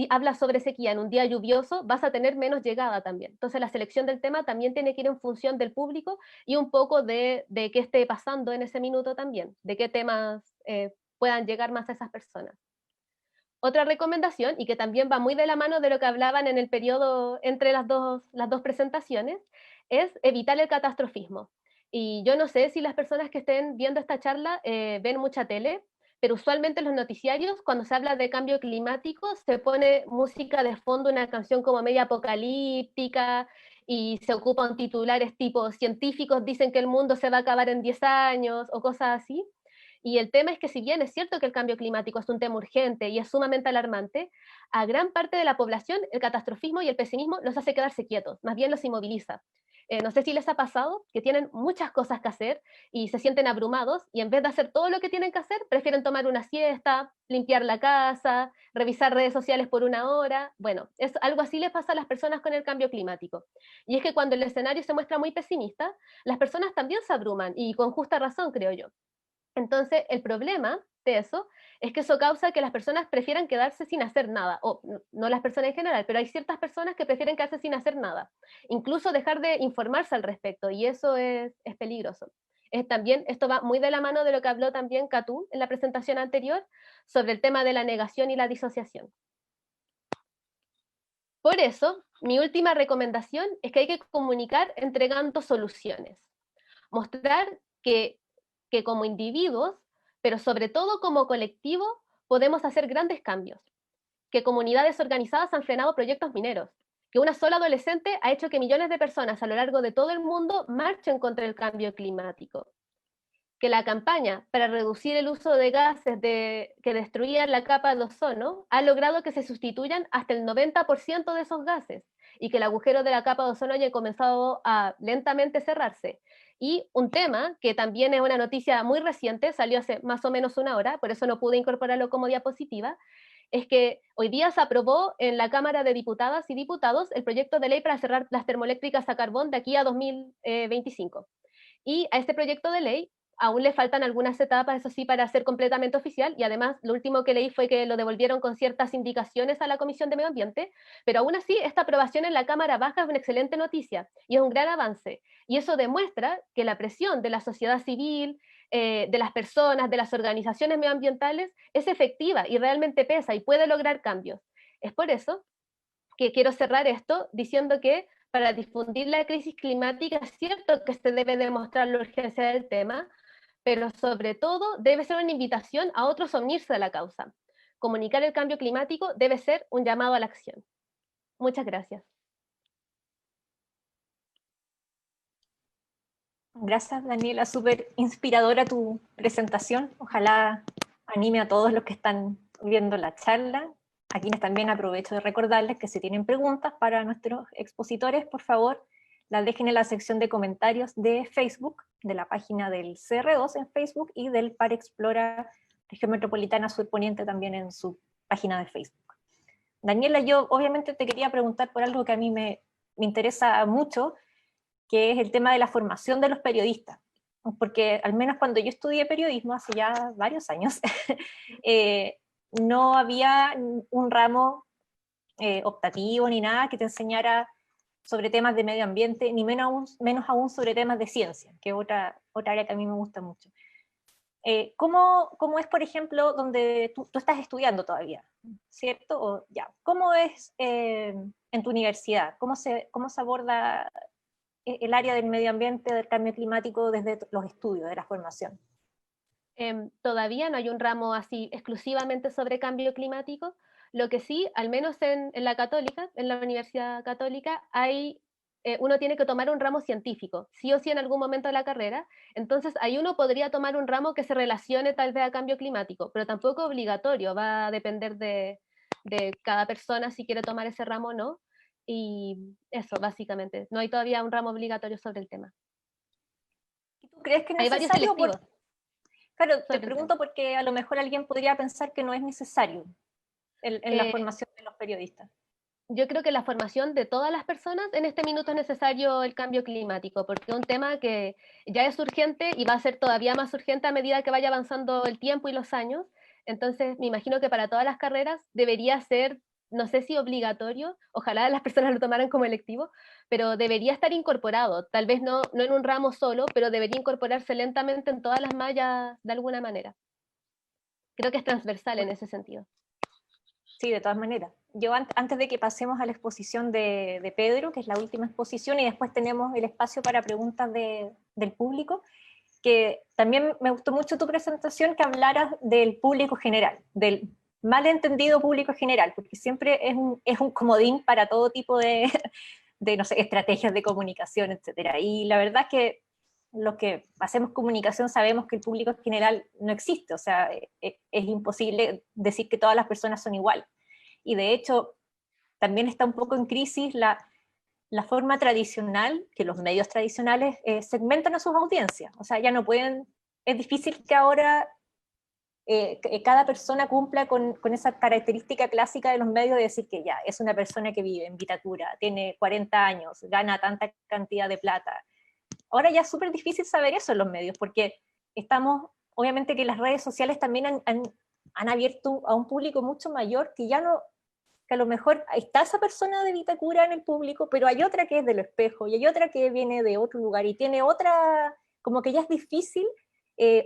habla sobre sequía en un día lluvioso, vas a tener menos llegada también. Entonces la selección del tema también tiene que ir en función del público y un poco de qué esté pasando en ese minuto también, de qué temas puedan llegar más a esas personas. Otra recomendación, y que también va muy de la mano de lo que hablaban en el periodo entre las dos presentaciones, es evitar el catastrofismo. Y yo no sé si las personas que estén viendo esta charla ven mucha tele, pero usualmente en los noticiarios, cuando se habla de cambio climático, se pone música de fondo, una canción como media apocalíptica, y se ocupan titulares tipo científicos dicen que el mundo se va a acabar en 10 años, o cosas así. Y el tema es que si bien es cierto que el cambio climático es un tema urgente y es sumamente alarmante, a gran parte de la población el catastrofismo y el pesimismo los hace quedarse quietos, más bien los inmoviliza. No sé si les ha pasado que tienen muchas cosas que hacer y se sienten abrumados y en vez de hacer todo lo que tienen que hacer, prefieren tomar una siesta, limpiar la casa, revisar redes sociales por una hora. Bueno, algo así les pasa a las personas con el cambio climático. Y es que cuando el escenario se muestra muy pesimista, las personas también se abruman y con justa razón, creo yo. Entonces, el problema de eso es que eso causa que las personas prefieran quedarse sin hacer nada, o no las personas en general, pero hay ciertas personas que prefieren quedarse sin hacer nada, incluso dejar de informarse al respecto, y eso es peligroso. También, esto va muy de la mano de lo que habló también Katú en la presentación anterior, sobre el tema de la negación y la disociación. Por eso, mi última recomendación es que hay que comunicar entregando soluciones. Mostrar que como individuos, pero sobre todo como colectivo, podemos hacer grandes cambios, que comunidades organizadas han frenado proyectos mineros, que una sola adolescente ha hecho que millones de personas a lo largo de todo el mundo marchen contra el cambio climático, que la campaña para reducir el uso de gases que destruían la capa de ozono ha logrado que se sustituyan hasta el 90% de esos gases y que el agujero de la capa de ozono haya comenzado a lentamente cerrarse. Y un tema que también es una noticia muy reciente, salió hace más o menos una hora, por eso no pude incorporarlo como diapositiva, es que hoy día se aprobó en la Cámara de Diputadas y Diputados el proyecto de ley para cerrar las termoeléctricas a carbón de aquí a 2025. Y a este proyecto de ley aún le faltan algunas etapas, eso sí, para ser completamente oficial, y además lo último que leí fue que lo devolvieron con ciertas indicaciones a la Comisión de Medio Ambiente, pero aún así esta aprobación en la Cámara Baja es una excelente noticia y es un gran avance, y eso demuestra que la presión de la sociedad civil, de las personas, de las organizaciones medioambientales, es efectiva y realmente pesa y puede lograr cambios. Es por eso que quiero cerrar esto diciendo que para difundir la crisis climática es cierto que se debe demostrar la urgencia del tema, pero sobre todo debe ser una invitación a otros a unirse a la causa. Comunicar el cambio climático debe ser un llamado a la acción. Muchas gracias. Gracias, Daniela. Súper inspiradora tu presentación. Ojalá anime a todos los que están viendo la charla. A quienes también aprovecho de recordarles que si tienen preguntas para nuestros expositores, por favor, las dejen en la sección de comentarios de Facebook, de la página del CR2 en Facebook y del Par Explora Región Metropolitana Sur Poniente también en su página de Facebook. Daniela, yo obviamente te quería preguntar por algo que a mí me interesa mucho, que es el tema de la formación de los periodistas, porque al menos cuando yo estudié periodismo hace ya varios años, no había un ramo optativo ni nada que te enseñara sobre temas de medio ambiente, ni menos aún sobre temas de ciencia, que es otra área que a mí me gusta mucho. ¿Cómo es, por ejemplo, donde tú estás estudiando todavía, ¿cierto? O, ya. ¿Cómo es en tu universidad? ¿Cómo se aborda el área del medio ambiente, del cambio climático desde los estudios, de la formación? Todavía no hay un ramo así exclusivamente sobre cambio climático. Lo que sí, al menos en la Católica, en la Universidad Católica, uno tiene que tomar un ramo científico, sí o sí en algún momento de la carrera. Entonces, ahí uno podría tomar un ramo que se relacione tal vez a cambio climático, pero tampoco obligatorio, va a depender de cada persona si quiere tomar ese ramo o no. Y eso, básicamente. No hay todavía un ramo obligatorio sobre el tema. ¿Tú crees que es Hay varios necesario? selectivos. Claro, te pregunto porque a lo mejor alguien podría pensar que no es necesario en la formación de los periodistas. Yo creo que la formación de todas las personas en este minuto es necesario el cambio climático, porque es un tema que ya es urgente y va a ser todavía más urgente a medida que vaya avanzando el tiempo y los años. Entonces, me imagino que para todas las carreras debería ser, no sé si obligatorio, ojalá las personas lo tomaran como electivo, pero debería estar incorporado, tal vez no en un ramo solo, pero debería incorporarse lentamente en todas las mallas de alguna manera. Creo que es transversal en ese sentido. Sí, de todas maneras. Yo antes de que pasemos a la exposición de Pedro, que es la última exposición, y después tenemos el espacio para preguntas del público, que también me gustó mucho tu presentación, que hablaras del público general, del malentendido público general, porque siempre es un comodín para todo tipo de, no sé, estrategias de comunicación, etcétera. Y la verdad es que los que hacemos comunicación sabemos que el público general no existe, o sea, es imposible decir que todas las personas son iguales. Y de hecho, también está un poco en crisis la forma tradicional, que los medios tradicionales segmentan a sus audiencias. O sea, ya no pueden, es difícil que ahora que cada persona cumpla con esa característica clásica de los medios de decir que ya, es una persona que vive en Vitacura, tiene 40 años, gana tanta cantidad de plata. Ahora ya es súper difícil saber eso en los medios, porque estamos, obviamente que las redes sociales también han abierto a un público mucho mayor que ya no, que a lo mejor está esa persona de Vitacura en el público, pero hay otra que es del Espejo, y hay otra que viene de otro lugar, y tiene otra, como que ya es difícil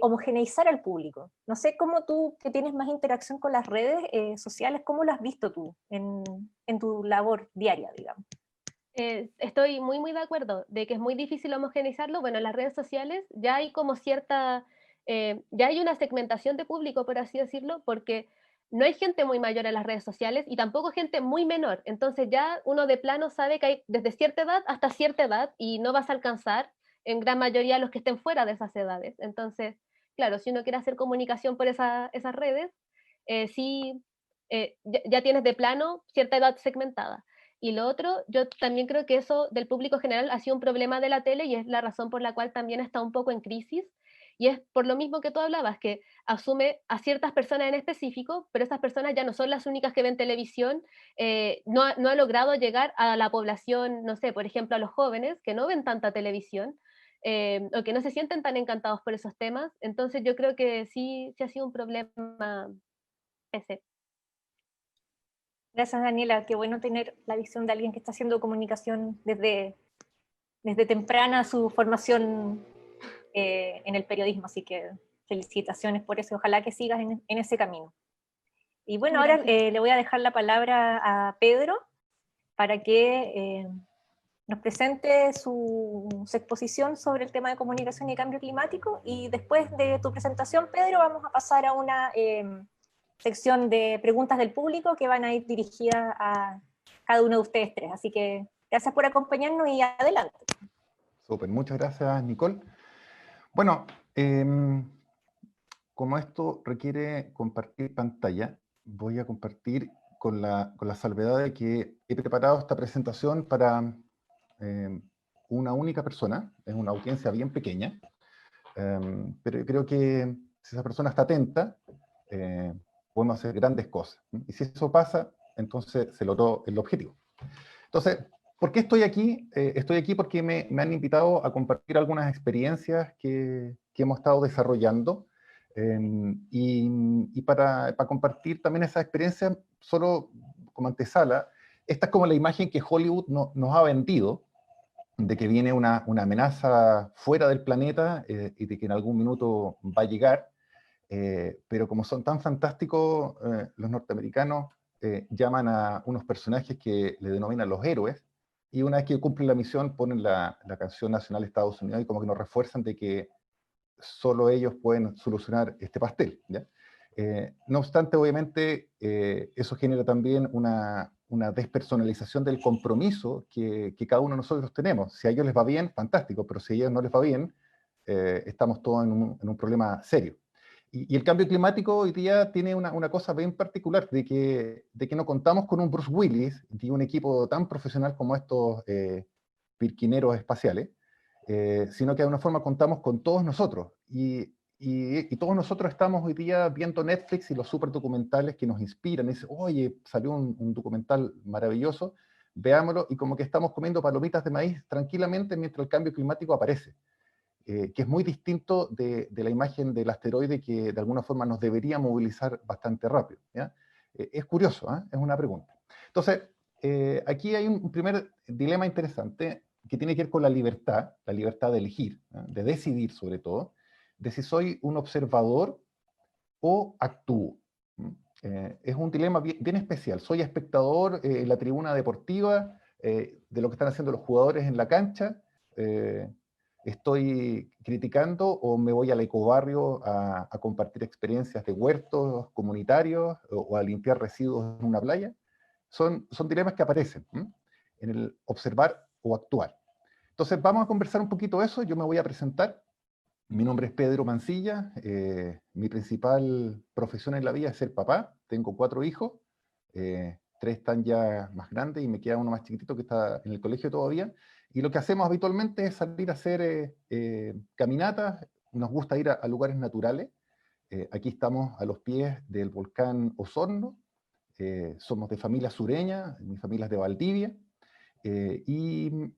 homogeneizar al público. No sé cómo tú, que tienes más interacción con las redes sociales, ¿cómo lo has visto tú en tu labor diaria, digamos? Estoy muy de acuerdo de que es muy difícil homogeneizarlo. Bueno, en las redes sociales ya hay como cierta, ya hay una segmentación de público, por así decirlo, porque no hay gente muy mayor en las redes sociales y tampoco gente muy menor. Entonces ya uno de plano sabe que hay desde cierta edad hasta cierta edad y no vas a alcanzar en gran mayoría a los que estén fuera de esas edades. Entonces, claro, si uno quiere hacer comunicación por esas redes, sí, ya tienes de plano cierta edad segmentada. Y lo otro, yo también creo que eso del público general ha sido un problema de la tele y es la razón por la cual también está un poco en crisis. Y es por lo mismo que tú hablabas, que asume a ciertas personas en específico, pero esas personas ya no son las únicas que ven televisión, no ha logrado llegar a la población, no sé, por ejemplo, a los jóvenes que no ven tanta televisión, o que no se sienten tan encantados por esos temas. Entonces yo creo que sí ha sido un problema ese. Gracias, Daniela. Qué bueno tener la visión de alguien que está haciendo comunicación desde temprana su formación en el periodismo. Así que felicitaciones por eso. Ojalá que sigas en ese camino. Y bueno, ahora le voy a dejar la palabra a Pedro para que nos presente su exposición sobre el tema de comunicación y cambio climático. Y después de tu presentación, Pedro, vamos a pasar a una sección de preguntas del público que van a ir dirigidas a cada uno de ustedes tres. Así que gracias por acompañarnos y adelante. Súper, muchas gracias, Nicole. Bueno, como esto requiere compartir pantalla, voy a compartir con la salvedad de que he preparado esta presentación para una única persona, es una audiencia bien pequeña, pero creo que si esa persona está atenta, podemos hacer grandes cosas. Y si eso pasa, entonces se logró el objetivo. Entonces, ¿por qué estoy aquí? Estoy aquí porque me han invitado a compartir algunas experiencias que hemos estado desarrollando y para compartir también esa experiencia, solo como antesala, esta es como la imagen que Hollywood nos ha vendido, de que viene una amenaza fuera del planeta y de que en algún minuto va a llegar, pero como son tan fantásticos, los norteamericanos llaman a unos personajes que le denominan los héroes, y una vez que cumplen la misión ponen la canción nacional de Estados Unidos y como que nos refuerzan de que solo ellos pueden solucionar este pastel, ¿ya? No obstante, obviamente, eso genera también una despersonalización del compromiso que cada uno de nosotros tenemos. Si a ellos les va bien, fantástico, pero si a ellos no les va bien, estamos todos en un problema serio. Y el cambio climático hoy día tiene una cosa bien particular, de que no contamos con un Bruce Willis y un equipo tan profesional como estos pirquineros espaciales, sino que de alguna forma contamos con todos nosotros. Y todos nosotros estamos hoy día viendo Netflix y los super documentales que nos inspiran. Y dicen, oye, salió un documental maravilloso, veámoslo, y como que estamos comiendo palomitas de maíz tranquilamente mientras el cambio climático aparece. que es muy distinto de la imagen del asteroide que de alguna forma nos debería movilizar bastante rápido, ¿ya? Es curioso, ¿eh? Es una pregunta. Entonces, aquí hay un primer dilema interesante que tiene que ver con la libertad de elegir, ¿eh? De decidir sobre todo, de si soy un observador o actúo. Es un dilema bien especial. Soy espectador en la tribuna deportiva de lo que están haciendo los jugadores en la cancha. Estoy criticando o me voy al ecobarrio a compartir experiencias de huertos comunitarios o a limpiar residuos en una playa. Son dilemas que aparecen en el observar o actuar. Entonces vamos a conversar un poquito de eso. Yo me voy a presentar. Mi nombre es Pedro Mancilla, mi principal profesión en la vida es ser papá, tengo 4 hijos, 3 están ya más grandes y me queda uno más chiquitito que está en el colegio todavía, y lo que hacemos habitualmente es salir a hacer caminatas, nos gusta ir a lugares naturales, aquí estamos a los pies del volcán Osorno, somos de familia sureña, mi familia es de Valdivia, y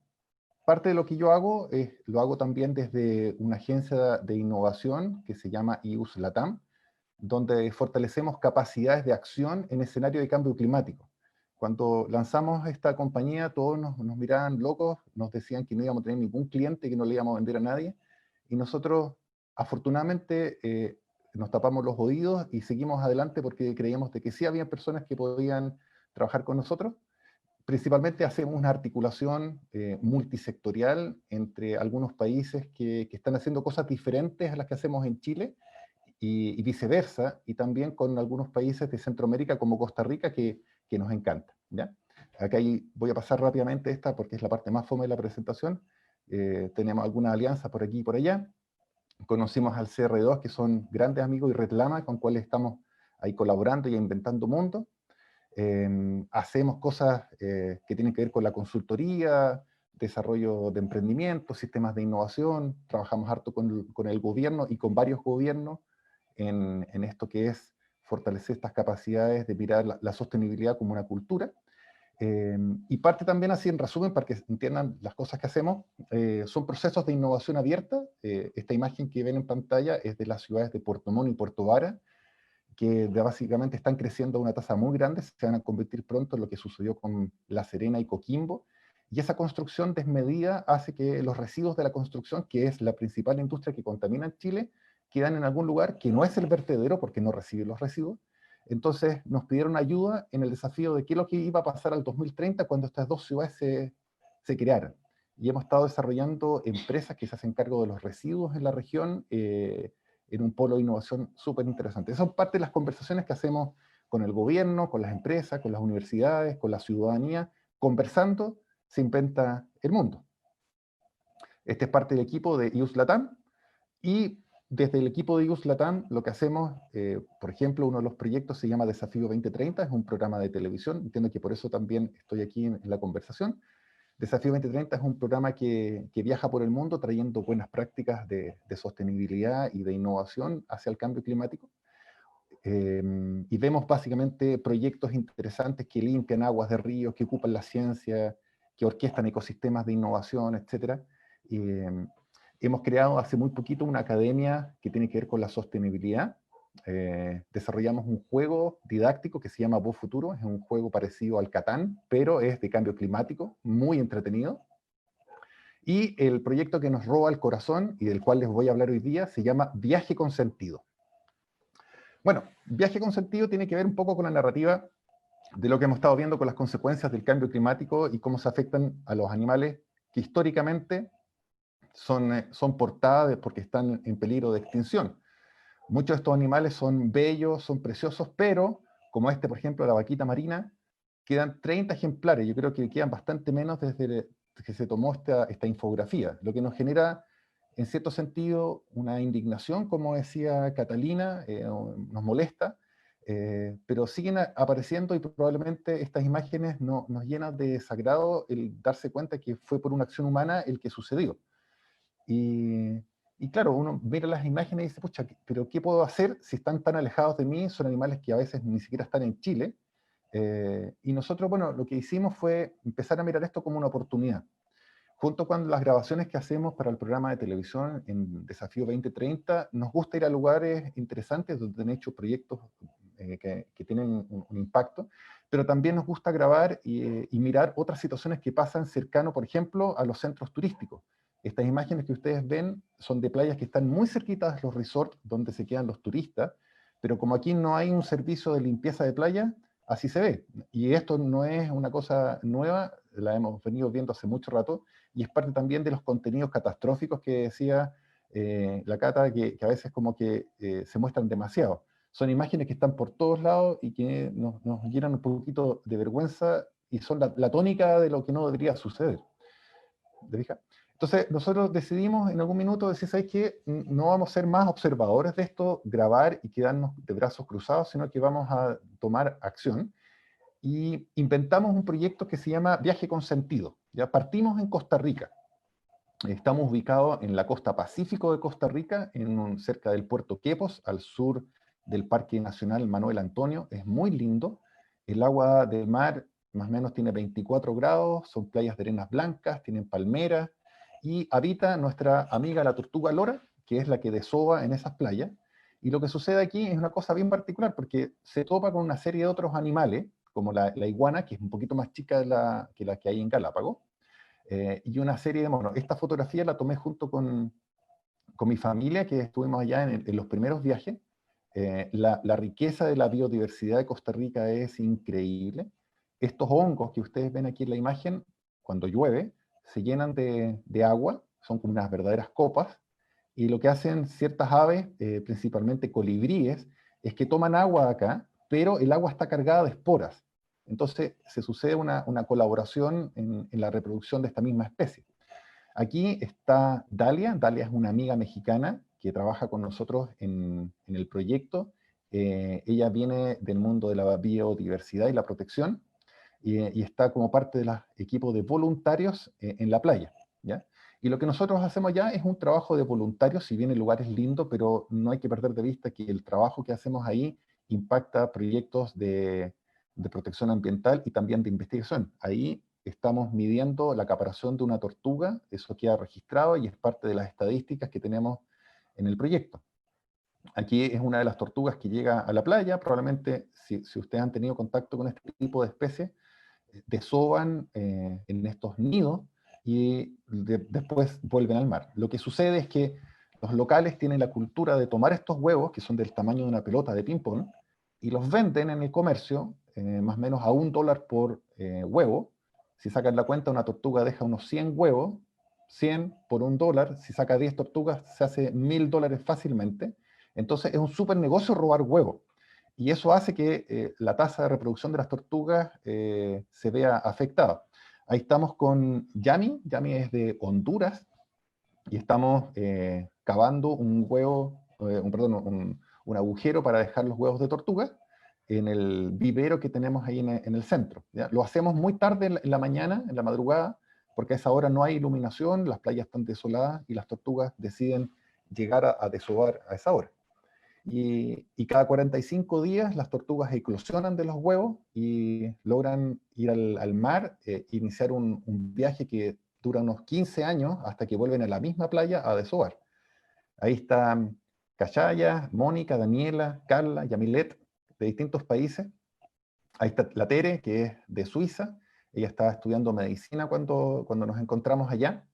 parte de lo que yo hago, lo hago también desde una agencia de innovación que se llama IUS Latam, donde fortalecemos capacidades de acción en escenario de cambio climático. Cuando lanzamos esta compañía, todos nos miraban locos, nos decían que no íbamos a tener ningún cliente, que no le íbamos a vender a nadie, y nosotros, afortunadamente, nos tapamos los oídos y seguimos adelante porque creíamos de que sí había personas que podían trabajar con nosotros. Principalmente hacemos una articulación multisectorial entre algunos países que están haciendo cosas diferentes a las que hacemos en Chile y viceversa, y también con algunos países de Centroamérica como Costa Rica que nos encanta, ¿ya? Acá voy a pasar rápidamente esta porque es la parte más fome de la presentación. Tenemos alguna alianza por aquí y por allá. Conocimos al CR2, que son grandes amigos, y Redlama, con cuales estamos ahí colaborando y inventando mundos. Hacemos cosas que tienen que ver con la consultoría, desarrollo de emprendimiento, sistemas de innovación, trabajamos harto con el gobierno y con varios gobiernos en esto que es fortalecer estas capacidades de mirar la sostenibilidad como una cultura. Y parte también, así en resumen, para que entiendan las cosas que hacemos, son procesos de innovación abierta. Esta imagen que ven en pantalla es de las ciudades de Puerto Montt y Puerto Vara, que básicamente están creciendo a una tasa muy grande, se van a convertir pronto en lo que sucedió con La Serena y Coquimbo, y esa construcción desmedida hace que los residuos de la construcción, que es la principal industria que contamina en Chile, quedan en algún lugar que no es el vertedero porque no recibe los residuos. Entonces nos pidieron ayuda en el desafío de qué es lo que iba a pasar al 2030 cuando estas dos ciudades se crearan. Y hemos estado desarrollando empresas que se hacen cargo de los residuos en la región, en un polo de innovación súper interesante. Esas son parte de las conversaciones que hacemos con el gobierno, con las empresas, con las universidades, con la ciudadanía. Conversando se inventa el mundo. Este es parte del equipo de IUS Latam, y desde el equipo de IUS Latam lo que hacemos, por ejemplo, uno de los proyectos se llama Desafío 2030, es un programa de televisión, entiendo que por eso también estoy aquí en la conversación. Desafío 2030 es un programa que viaja por el mundo trayendo buenas prácticas de sostenibilidad y de innovación hacia el cambio climático. Y vemos básicamente proyectos interesantes que limpian aguas de ríos, que ocupan la ciencia, que orquestan ecosistemas de innovación, etc. Hemos creado hace muy poquito una academia que tiene que ver con la sostenibilidad. Desarrollamos un juego didáctico que se llama Voz Futuro, es un juego parecido al Catán, pero es de cambio climático, muy entretenido. Y el proyecto que nos roba el corazón y del cual les voy a hablar hoy día se llama Viaje con Sentido. Bueno, Viaje con Sentido tiene que ver un poco con la narrativa de lo que hemos estado viendo con las consecuencias del cambio climático y cómo se afectan a los animales que históricamente son portadas porque están en peligro de extinción. Muchos de estos animales son bellos, son preciosos, pero como este, por ejemplo, la vaquita marina, quedan 30 ejemplares. Yo creo que quedan bastante menos desde que se tomó esta infografía, lo que nos genera, en cierto sentido, una indignación, como decía Catalina, nos molesta, pero siguen apareciendo y probablemente estas imágenes nos llenan de desagrado el darse cuenta que fue por una acción humana el que sucedió. Y claro, uno mira las imágenes y dice, pucha, pero ¿qué puedo hacer si están tan alejados de mí? Son animales que a veces ni siquiera están en Chile. Y nosotros, bueno, lo que hicimos fue empezar a mirar esto como una oportunidad. junto con las grabaciones que hacemos para el programa de televisión en Desafío 2030, nos gusta ir a lugares interesantes donde han hecho proyectos que tienen un impacto, pero también nos gusta grabar y mirar otras situaciones que pasan cercano, por ejemplo, a los centros turísticos. Estas imágenes que ustedes ven son de playas que están muy cerquitas de los resorts donde se quedan los turistas, pero como aquí no hay un servicio de limpieza de playa, así se ve. Y esto no es una cosa nueva, la hemos venido viendo hace mucho rato, y es parte también de los contenidos catastróficos que decía la Cata, que a veces como que se muestran demasiado. Son imágenes que están por todos lados y que nos llenan un poquito de vergüenza y son la tónica de lo que no debería suceder. ¿Te fijas? Entonces nosotros decidimos en algún minuto decir, ¿sabes qué? No vamos a ser más observadores de esto, grabar y quedarnos de brazos cruzados, sino que vamos a tomar acción. Y inventamos un proyecto que se llama Viaje con Sentido. Ya partimos en Costa Rica. Estamos ubicados en la costa pacífico de Costa Rica, cerca del puerto Quepos, al sur del Parque Nacional Manuel Antonio. Es muy lindo. El agua del mar más o menos tiene 24 grados, son playas de arenas blancas, tienen palmeras, y habita nuestra amiga la tortuga lora, que es la que desova en esas playas. Y lo que sucede aquí es una cosa bien particular, porque se topa con una serie de otros animales, como la iguana, que es un poquito más chica que la que hay en Galápagos, y una serie de monos. Esta fotografía la tomé junto con mi familia, que estuvimos allá en los primeros viajes. La riqueza de la biodiversidad de Costa Rica es increíble. Estos hongos que ustedes ven aquí en la imagen, cuando llueve, se llenan de agua, son como unas verdaderas copas, y lo que hacen ciertas aves, principalmente colibríes, es que toman agua acá, pero el agua está cargada de esporas. Entonces se sucede una colaboración en la reproducción de esta misma especie. Aquí está Dalia. Dalia es una amiga mexicana que trabaja con nosotros en el proyecto. Ella viene del mundo de la biodiversidad y la protección y está como parte del equipo de voluntarios en la playa, ¿ya? Y lo que nosotros hacemos ya es un trabajo de voluntarios, si bien el lugar es lindo, pero no hay que perder de vista que el trabajo que hacemos ahí impacta proyectos de protección ambiental y también de investigación. Ahí estamos midiendo la caparación de una tortuga, eso queda registrado y es parte de las estadísticas que tenemos en el proyecto. Aquí es una de las tortugas que llega a la playa, probablemente si ustedes han tenido contacto con este tipo de especies, desovan en estos nidos y después vuelven al mar. Lo que sucede es que los locales tienen la cultura de tomar estos huevos, que son del tamaño de una pelota de ping-pong, y los venden en el comercio, más o menos a $1 por huevo. Si sacan la cuenta, una tortuga deja unos 100 huevos, 100 por $1. Si saca 10 tortugas, se hace $1000 fácilmente. Entonces es un súper negocio robar huevos. Y eso hace que la tasa de reproducción de las tortugas se vea afectada. Ahí estamos con Yami. Yami es de Honduras y estamos cavando un huevo, un agujero para dejar los huevos de tortuga en el vivero que tenemos ahí en el centro, ¿ya? Lo hacemos muy tarde en la mañana, en la madrugada, porque a esa hora no hay iluminación, las playas están desoladas y las tortugas deciden llegar a desovar a esa hora. Y cada 45 días las tortugas eclosionan de los huevos y logran ir al mar, iniciar un viaje que dura unos 15 años hasta que vuelven a la misma playa a desovar. Ahí están Cachaya, Mónica, Daniela, Carla, Yamilet, de distintos países. Ahí está la Tere, que es de Suiza. Ella estaba estudiando medicina cuando nos encontramos allá.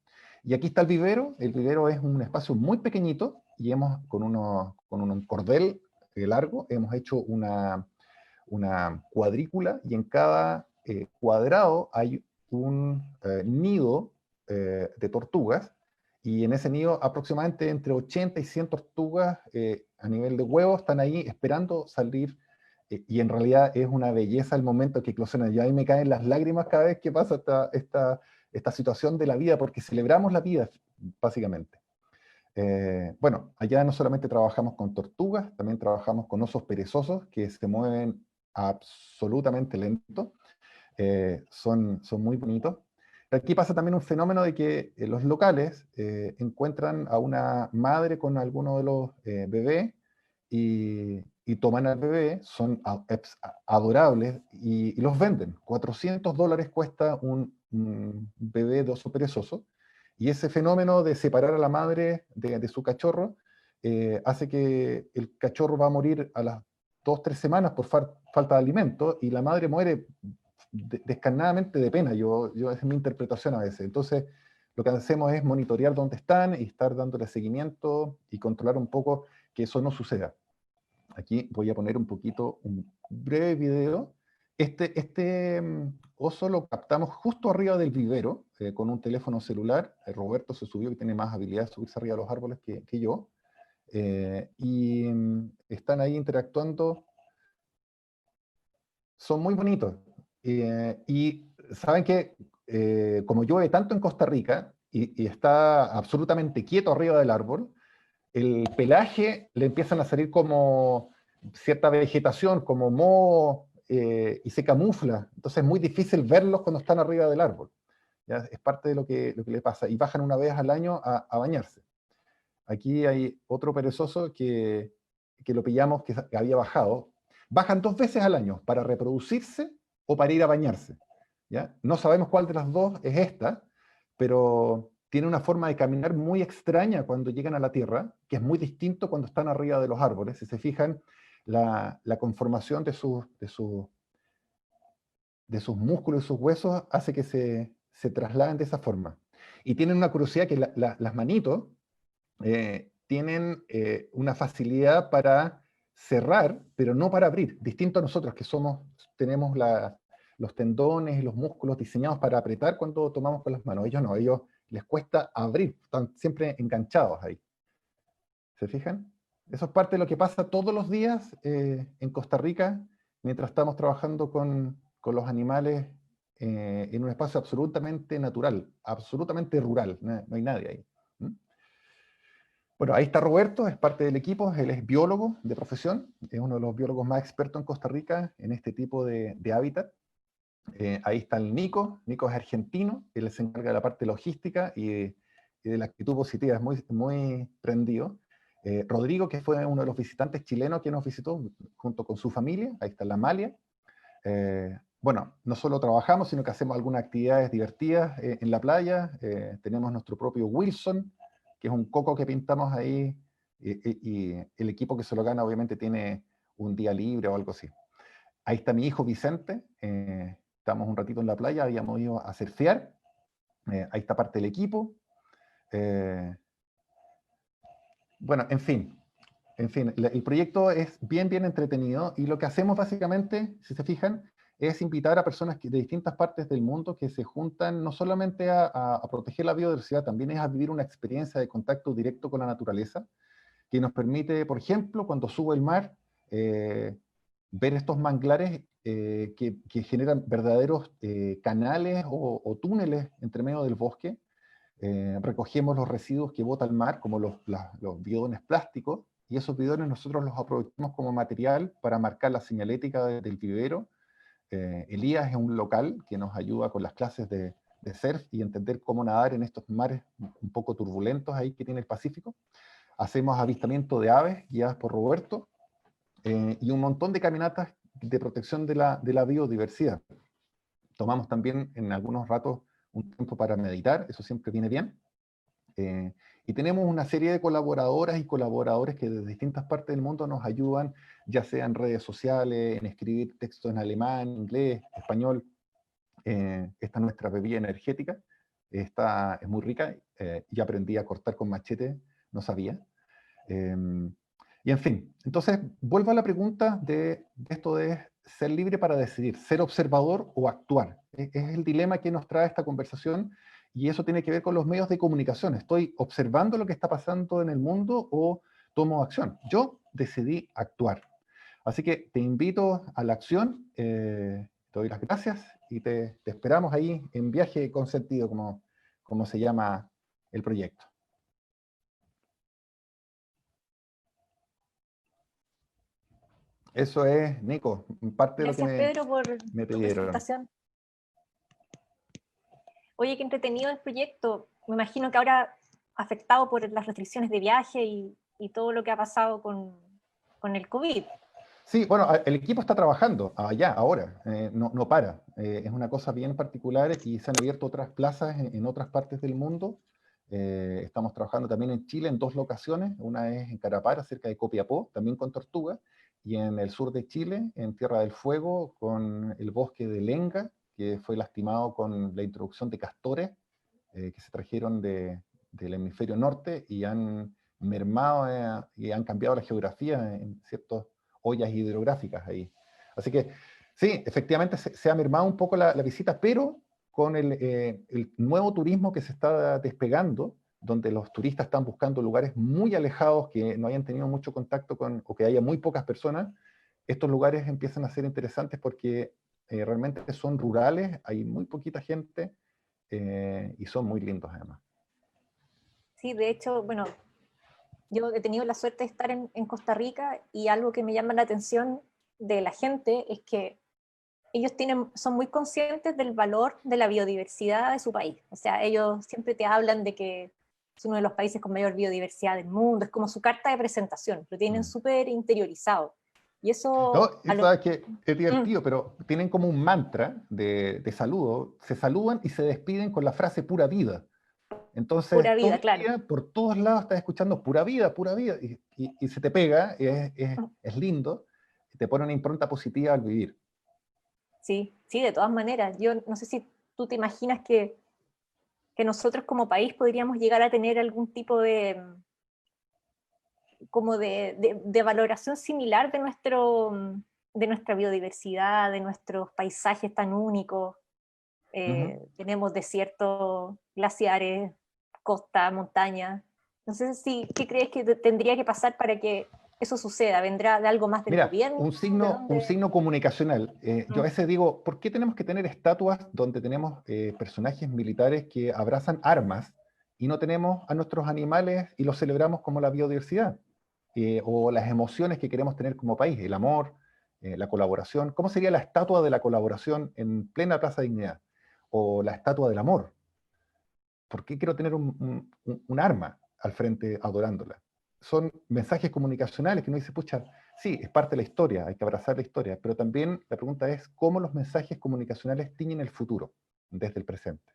Y aquí está el vivero. El vivero es un espacio muy pequeñito y con un cordel largo hemos hecho una cuadrícula y en cada cuadrado hay un nido de tortugas y en ese nido aproximadamente entre 80 y 100 tortugas a nivel de huevos están ahí esperando salir y en realidad es una belleza el momento que eclosionan. Y ahí me caen las lágrimas cada vez que pasa esta situación de la vida, porque celebramos la vida, básicamente. Bueno, allá no solamente trabajamos con tortugas, también trabajamos con osos perezosos que se mueven absolutamente lento. Son muy bonitos. Aquí pasa también un fenómeno de que los locales encuentran a una madre con alguno de los bebés y toman al bebé, son adorables y los venden. $400 cuesta un bebé de oso perezoso Y ese fenómeno de separar a la madre de su cachorro hace que el cachorro va a morir a las 2 o 3 semanas por falta de alimento y la madre muere descarnadamente de pena. Esa es mi interpretación a veces. Entonces, lo que hacemos es monitorear dónde están y estar dándole seguimiento y controlar un poco que eso no suceda. Aquí voy a poner un poquito, un breve video. Este oso lo captamos justo arriba del vivero con un teléfono celular. Roberto se subió, que tiene más habilidad de subirse arriba de los árboles que yo. Y están ahí interactuando. Son muy bonitos. Y saben que como llueve tanto en Costa Rica y está absolutamente quieto arriba del árbol, el pelaje le empiezan a salir como cierta vegetación, como moho, y se camufla. Entonces es muy difícil verlos cuando están arriba del árbol. ¿Ya? Es parte de lo que le pasa. Y bajan una vez al año a bañarse. Aquí hay otro perezoso que lo pillamos, que había bajado. Bajan 2 veces al año para reproducirse o para ir a bañarse. ¿Ya? No sabemos cuál de las dos es esta, pero tiene una forma de caminar muy extraña cuando llegan a la tierra, que es muy distinto cuando están arriba de los árboles. Si se fijan, la conformación de sus músculos y sus huesos hace que se trasladen de esa forma. Y tienen una curiosidad que las manitos tienen una facilidad para cerrar, pero no para abrir, distinto a nosotros que tenemos los tendones y los músculos diseñados para apretar cuando tomamos con las manos. Ellos no, ellos les cuesta abrir, están siempre enganchados ahí. ¿Se fijan? Eso es parte de lo que pasa todos los días en Costa Rica, mientras estamos trabajando con los animales en un espacio absolutamente natural, absolutamente rural, no hay nadie ahí. Bueno, ahí está Roberto, es parte del equipo, él es biólogo de profesión, es uno de los biólogos más expertos en Costa Rica en este tipo de hábitat. Ahí está el Nico es argentino, él se encarga de la parte logística y de la actitud positiva, es muy, muy prendido. Rodrigo, que fue uno de los visitantes chilenos que nos visitó junto con su familia, ahí está la Amalia. Bueno, no solo trabajamos, sino que hacemos algunas actividades divertidas en la playa. Tenemos nuestro propio Wilson, que es un coco que pintamos ahí, y el equipo que se lo gana obviamente tiene un día libre o algo así. Ahí está mi hijo Vicente, estamos un ratito en la playa, habíamos ido a surfear, ahí está parte del equipo. Bueno, en fin, el proyecto es bien entretenido y lo que hacemos básicamente, si se fijan, es invitar a personas de distintas partes del mundo que se juntan no solamente a proteger la biodiversidad, también es a vivir una experiencia de contacto directo con la naturaleza, que nos permite, por ejemplo, cuando sube el mar, ver estos manglares que generan verdaderos canales o túneles entre medio del bosque. Recogemos los residuos que bota el mar, como los bidones plásticos, y esos bidones nosotros los aprovechamos como material para marcar la señalética del vivero. Elías es un local que nos ayuda con las clases de surf y entender cómo nadar en estos mares un poco turbulentos ahí que tiene el Pacífico. Hacemos avistamiento de aves guiadas por Roberto y un montón de caminatas de protección de la biodiversidad. Tomamos también en algunos ratos un tiempo para meditar, eso siempre viene bien. Y tenemos una serie de colaboradoras y colaboradores que desde distintas partes del mundo nos ayudan, ya sea en redes sociales, en escribir textos en alemán, inglés, español. Esta es nuestra bebida energética, es muy rica, ya aprendí a cortar con machete, no sabía. Y en fin, entonces vuelvo a la pregunta de esto de ser libre para decidir, ser observador o actuar. Es el dilema que nos trae esta conversación. Y eso tiene que ver con los medios de comunicación. ¿Estoy observando lo que está pasando en el mundo o tomo acción? Yo decidí actuar. Así que te invito a la acción, te doy las gracias y te esperamos ahí en Viaje con Sentido, como se llama el proyecto. Eso es, Nico, parte Gracias, de lo que Pedro, por me tu pidieron. presentación. Oye, qué entretenido el proyecto. Me imagino que ahora afectado por las restricciones de viaje y todo lo que ha pasado con el COVID. Sí, bueno, el equipo está trabajando allá, ahora, no para. Es una cosa bien particular y se han abierto otras plazas en otras partes del mundo Estamos trabajando también en Chile en 2 locaciones, una es en Carapara, cerca de Copiapó, también con tortuga, y en el sur de Chile, en Tierra del Fuego, con el bosque de Lenga, que fue lastimado con la introducción de castores que se trajeron del hemisferio norte y han mermado y han cambiado la geografía en ciertas ollas hidrográficas ahí. Así que sí, efectivamente se ha mermado un poco la visita, pero con el nuevo turismo que se está despegando, donde los turistas están buscando lugares muy alejados que no hayan tenido mucho contacto con, o que haya muy pocas personas, estos lugares empiezan a ser interesantes porque realmente son rurales, hay muy poquita gente y son muy lindos además. Sí, de hecho, bueno, yo he tenido la suerte de estar en Costa Rica y algo que me llama la atención de la gente es que ellos son muy conscientes del valor de la biodiversidad de su país. O sea, ellos siempre te hablan de que es uno de los países con mayor biodiversidad del mundo, es como su carta de presentación, lo tienen súper interiorizado. Y eso... No, sabes que es divertido, pero tienen como un mantra de saludo, se saludan y se despiden con la frase pura vida. Pura Entonces, todo vida, el claro. día, por todos lados estás escuchando pura vida, y se te pega, es lindo, te pone una impronta positiva al vivir. Sí, sí, de todas maneras. Yo no sé si tú te imaginas que nosotros como país podríamos llegar a tener algún tipo de, como de valoración similar de nuestra biodiversidad, de nuestros paisajes tan únicos. Tenemos desiertos, glaciares, costa, montaña. No sé si, ¿qué crees que tendría que pasar para que eso suceda? ¿Vendrá de algo más del Mira, gobierno? ¿De un dónde? signo comunicacional. Yo a Mm, veces digo, ¿por qué tenemos que tener estatuas donde tenemos personajes militares que abrazan armas y no tenemos a nuestros animales y los celebramos como la biodiversidad? O las emociones que queremos tener como país, el amor, la colaboración. ¿Cómo sería la estatua de la colaboración en plena Plaza Dignidad? O la estatua del amor. ¿Por qué quiero tener un arma al frente adorándola? Son mensajes comunicacionales que uno dice, pucha, sí, es parte de la historia, hay que abrazar la historia, pero también la pregunta es cómo los mensajes comunicacionales tiñen el futuro desde el presente.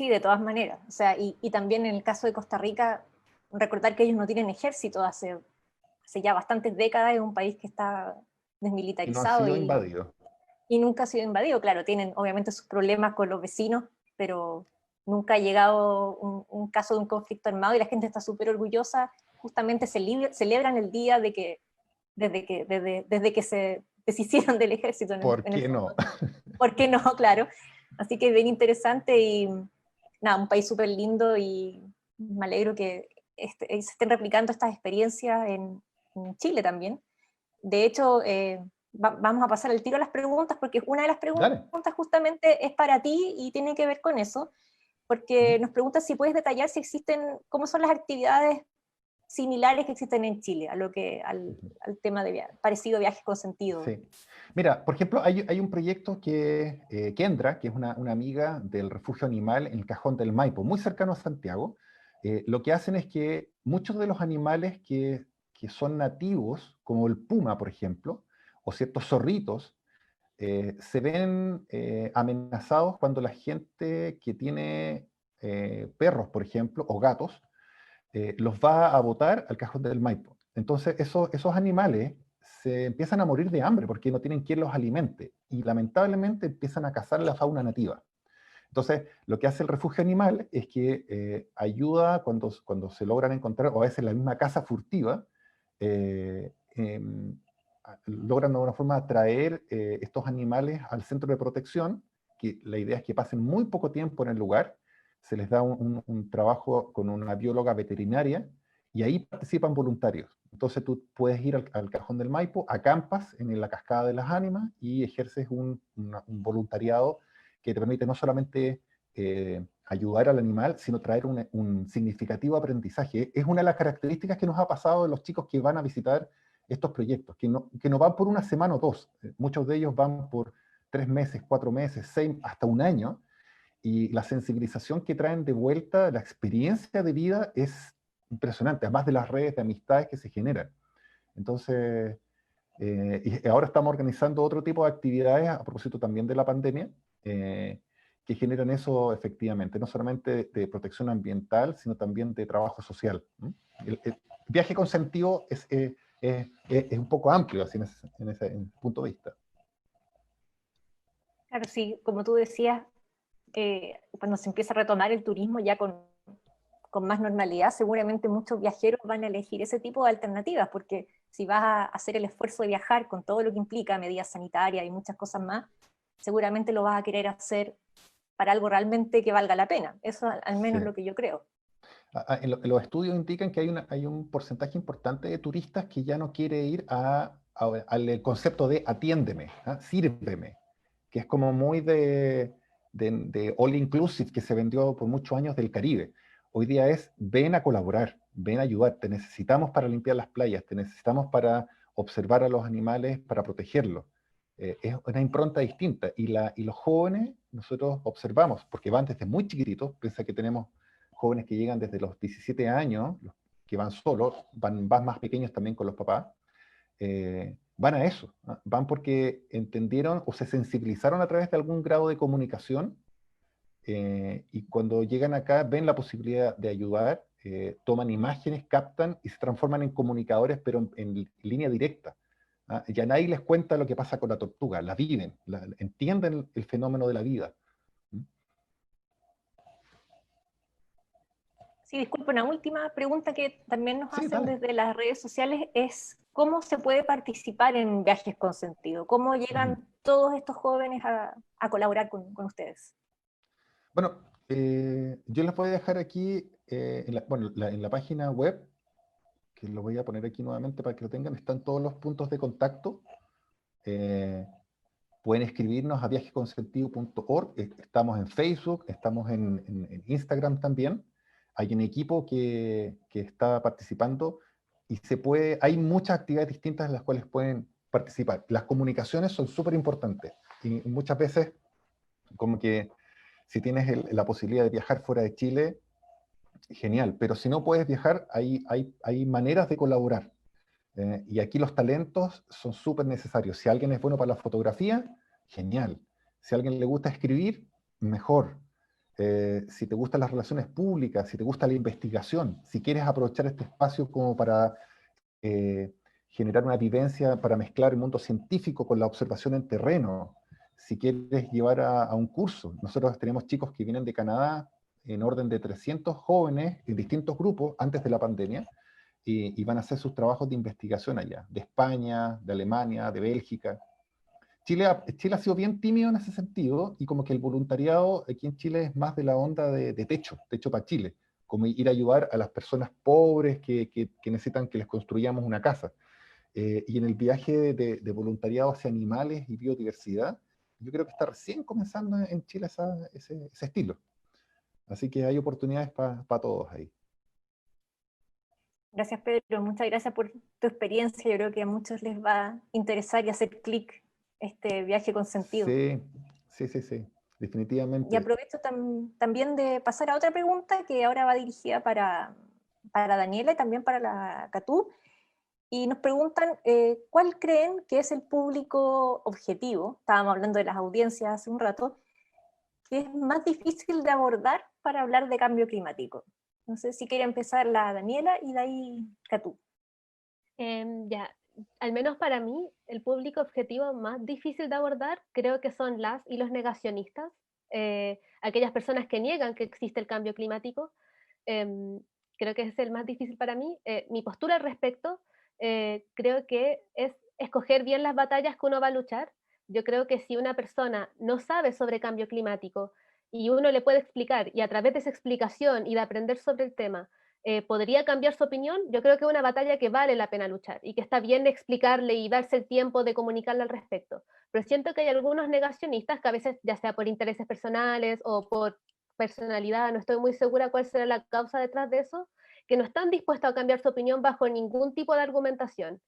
sí, de todas maneras. O sea, y también en el caso de Costa Rica, recordar que ellos no tienen ejército hace ya bastantes décadas, es un país que está Y no han desmilitarizado sido invadidos. y nunca ha sido invadido. Claro, tienen obviamente sus problemas con los vecinos, pero nunca ha llegado un caso de un conflicto armado y la gente está súper orgullosa. Justamente celebran el día desde que se deshicieron del ejército ¿Por en el qué fondo. no? ¿Por qué no? Claro. Así que es bien interesante y nada, un país súper lindo y me alegro que se estén replicando estas experiencias en Chile también. De hecho, vamos a pasar el tiro a las preguntas, porque una de las Dale. preguntas justamente es para ti y tiene que ver con eso, porque nos pregunta si puedes detallar si existen, cómo son las actividades similares que existen en Chile, al tema de parecido a viajes con sentido. Sí. Mira, por ejemplo, hay un proyecto que Kendra, que es una amiga del refugio animal en el Cajón del Maipo, muy cercano a Santiago. Lo que hacen es que muchos de los animales que son nativos, como el puma, por ejemplo, o ciertos zorritos, se ven amenazados cuando la gente que tiene perros, por ejemplo, o gatos, los va a botar al Cajón del Maipo. Entonces, esos animales se empiezan a morir de hambre porque no tienen quien los alimente y lamentablemente empiezan a cazar la fauna nativa. Entonces, lo que hace el refugio animal es que ayuda cuando se logran encontrar, o a veces la misma caza furtiva, eh, logran de alguna forma atraer estos animales al centro de protección, que la idea es que pasen muy poco tiempo en el lugar, se les da un trabajo con una bióloga veterinaria y ahí participan voluntarios. Entonces tú puedes ir al Cajón del Maipo, acampas en la Cascada de las Ánimas y ejerces un voluntariado que te permite no solamente ayudar al animal, sino traer un significativo aprendizaje. Es una de las características que nos ha pasado de los chicos que van a visitar estos proyectos, que no van por una semana o dos. Muchos de ellos van por 3 meses, 4 meses, 6, hasta un año, y la sensibilización que traen de vuelta, la experiencia de vida es impresionante, además de las redes de amistades que se generan. Entonces, y ahora estamos organizando otro tipo de actividades a propósito también de la pandemia, que generan eso efectivamente, no solamente de protección ambiental, sino también de trabajo social. El viaje con sentido es un poco amplio así en ese punto de vista. Claro, sí, como tú decías, cuando se empieza a retomar el turismo ya con más normalidad, seguramente muchos viajeros van a elegir ese tipo de alternativas, porque si vas a hacer el esfuerzo de viajar con todo lo que implica, medidas sanitarias y muchas cosas más, seguramente lo vas a querer hacer para algo realmente que valga la pena. Eso al menos Sí. lo que yo creo. Los estudios indican que hay un porcentaje importante de turistas que ya no quiere ir al concepto de atiéndeme, sírveme, que es como muy de all inclusive que se vendió por muchos años del Caribe. Hoy día es ven a colaborar, ven a ayudar, te necesitamos para limpiar las playas, te necesitamos para observar a los animales, para protegerlos. Es una impronta distinta y los jóvenes nosotros observamos, porque van desde muy chiquititos, piensa que tenemos jóvenes que llegan desde los 17 años, los que van solos, van más pequeños también con los papás, van a eso, ¿no? Van porque entendieron o se sensibilizaron a través de algún grado de comunicación y cuando llegan acá ven la posibilidad de ayudar, toman imágenes, captan y se transforman en comunicadores, pero en línea directa. Ya nadie les cuenta lo que pasa con la tortuga, la viven, entienden el fenómeno de la vida. Sí, disculpa, una última pregunta que también nos Sí, hacen dale. desde las redes sociales es ¿cómo se puede participar en viajes con sentido? ¿Cómo llegan todos estos jóvenes a colaborar con ustedes? Bueno, yo les voy a dejar aquí, en la página web, que lo voy a poner aquí nuevamente para que lo tengan, están todos los puntos de contacto. Eh, Pueden escribirnos a viajesconsentido.org, estamos en Facebook, estamos en Instagram también. Hay un equipo que está participando y hay muchas actividades distintas en las cuales pueden participar. Las comunicaciones son súper importantes y muchas veces como que si tienes la posibilidad de viajar fuera de Chile, genial, pero si no puedes viajar, hay maneras de colaborar. Y aquí los talentos son súper necesarios. Si alguien es bueno para la fotografía, genial. Si a alguien le gusta escribir, mejor. Si te gustan las relaciones públicas, si te gusta la investigación, si quieres aprovechar este espacio como para generar una vivencia, para mezclar el mundo científico con la observación en terreno, si quieres llevar a un curso. Nosotros tenemos chicos que vienen de Canadá en orden de 300 jóvenes en distintos grupos antes de la pandemia, y van a hacer sus trabajos de investigación allá, de España, de Alemania, de Bélgica. Chile ha sido bien tímido en ese sentido, y como que el voluntariado aquí en Chile es más de la onda de techo para Chile, como ir a ayudar a las personas pobres que necesitan que les construyamos una casa. Y en el viaje de voluntariado hacia animales y biodiversidad, yo creo que está recién comenzando en Chile ese estilo. Así que hay oportunidades para todos ahí. Gracias, Pedro. Muchas gracias por tu experiencia. Yo creo que a muchos les va a interesar y hacer clic este viaje con sentido. Sí, definitivamente. Y aprovecho también de pasar a otra pregunta que ahora va dirigida para Daniela y también para la Catú. Y nos preguntan, ¿cuál creen que es el público objetivo? Estábamos hablando de las audiencias hace un rato, que es más difícil de abordar para hablar de cambio climático. No sé si quiere empezar la Daniela y de ahí Catú. Ya, al menos para mí, el público objetivo más difícil de abordar creo que son las y los negacionistas, aquellas personas que niegan que existe el cambio climático. Creo que es el más difícil para mí. Mi postura al respecto creo que es escoger bien las batallas que uno va a luchar. Yo creo que si una persona no sabe sobre cambio climático y uno le puede explicar, y a través de esa explicación y de aprender sobre el tema, podría cambiar su opinión, yo creo que es una batalla que vale la pena luchar y que está bien explicarle y darse el tiempo de comunicarle al respecto. Pero siento que hay algunos negacionistas que a veces, ya sea por intereses personales o por personalidad, no estoy muy segura cuál será la causa detrás de eso, que no están dispuestos a cambiar su opinión bajo ningún tipo de argumentación.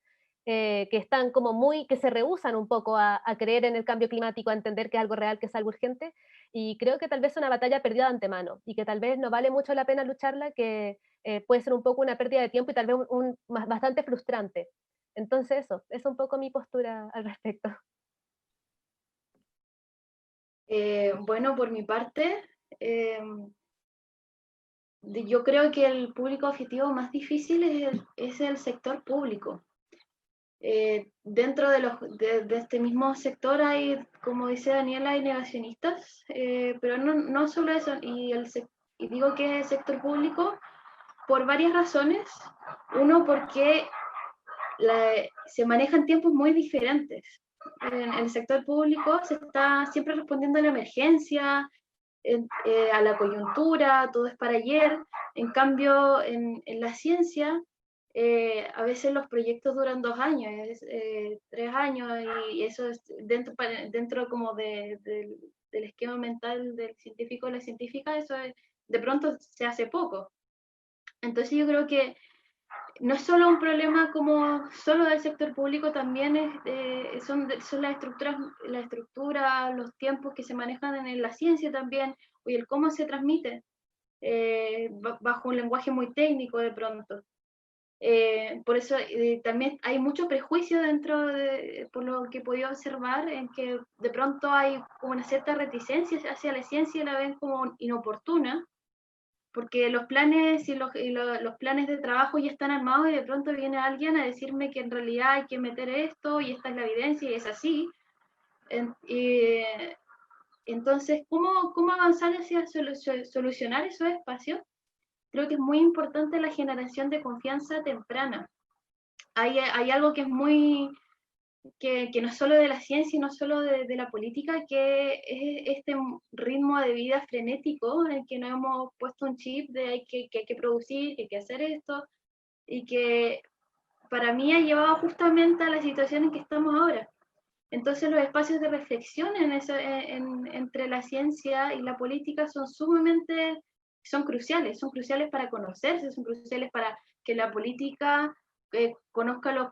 Que están como que se rehúsan un poco a creer en el cambio climático, a entender que es algo real, que es algo urgente, y creo que tal vez es una batalla perdida de antemano, y que tal vez no vale mucho la pena lucharla, que puede ser un poco una pérdida de tiempo y tal vez bastante frustrante. Entonces eso, es un poco mi postura al respecto. Bueno, por mi parte, yo creo que el público objetivo más difícil es el sector público. Dentro de este mismo sector hay, como dice Daniela, hay negacionistas, pero no solo eso, y digo que el sector público por varias razones. Uno, porque se manejan tiempos muy diferentes. En el sector público se está siempre respondiendo a la emergencia, a la coyuntura, todo es para ayer. En cambio, en la ciencia, a veces los proyectos duran 2 años, 3 años, y eso es dentro como del esquema mental del científico o la científica, eso de pronto se hace poco. Entonces yo creo que no es solo un problema como solo del sector público, también son las estructuras, los tiempos que se manejan en la ciencia también, y el cómo se transmite, bajo un lenguaje muy técnico de pronto. Por eso también hay mucho prejuicio por lo que he podido observar, en que de pronto hay como una cierta reticencia hacia la ciencia y la ven como inoportuna, porque los planes los planes de trabajo ya están armados y de pronto viene alguien a decirme que en realidad hay que meter esto y esta es la evidencia y es así. Entonces, ¿cómo avanzar hacia solucionar esos espacios? Creo que es muy importante la generación de confianza temprana. Hay algo que es que no es solo de la ciencia y no solo de la política, que es este ritmo de vida frenético en el que nos hemos puesto un chip de que hay que producir, que hay que hacer esto, y que para mí ha llevado justamente a la situación en que estamos ahora. Entonces los espacios de reflexión entre la ciencia y la política son cruciales para conocerse, son cruciales para que la política conozca los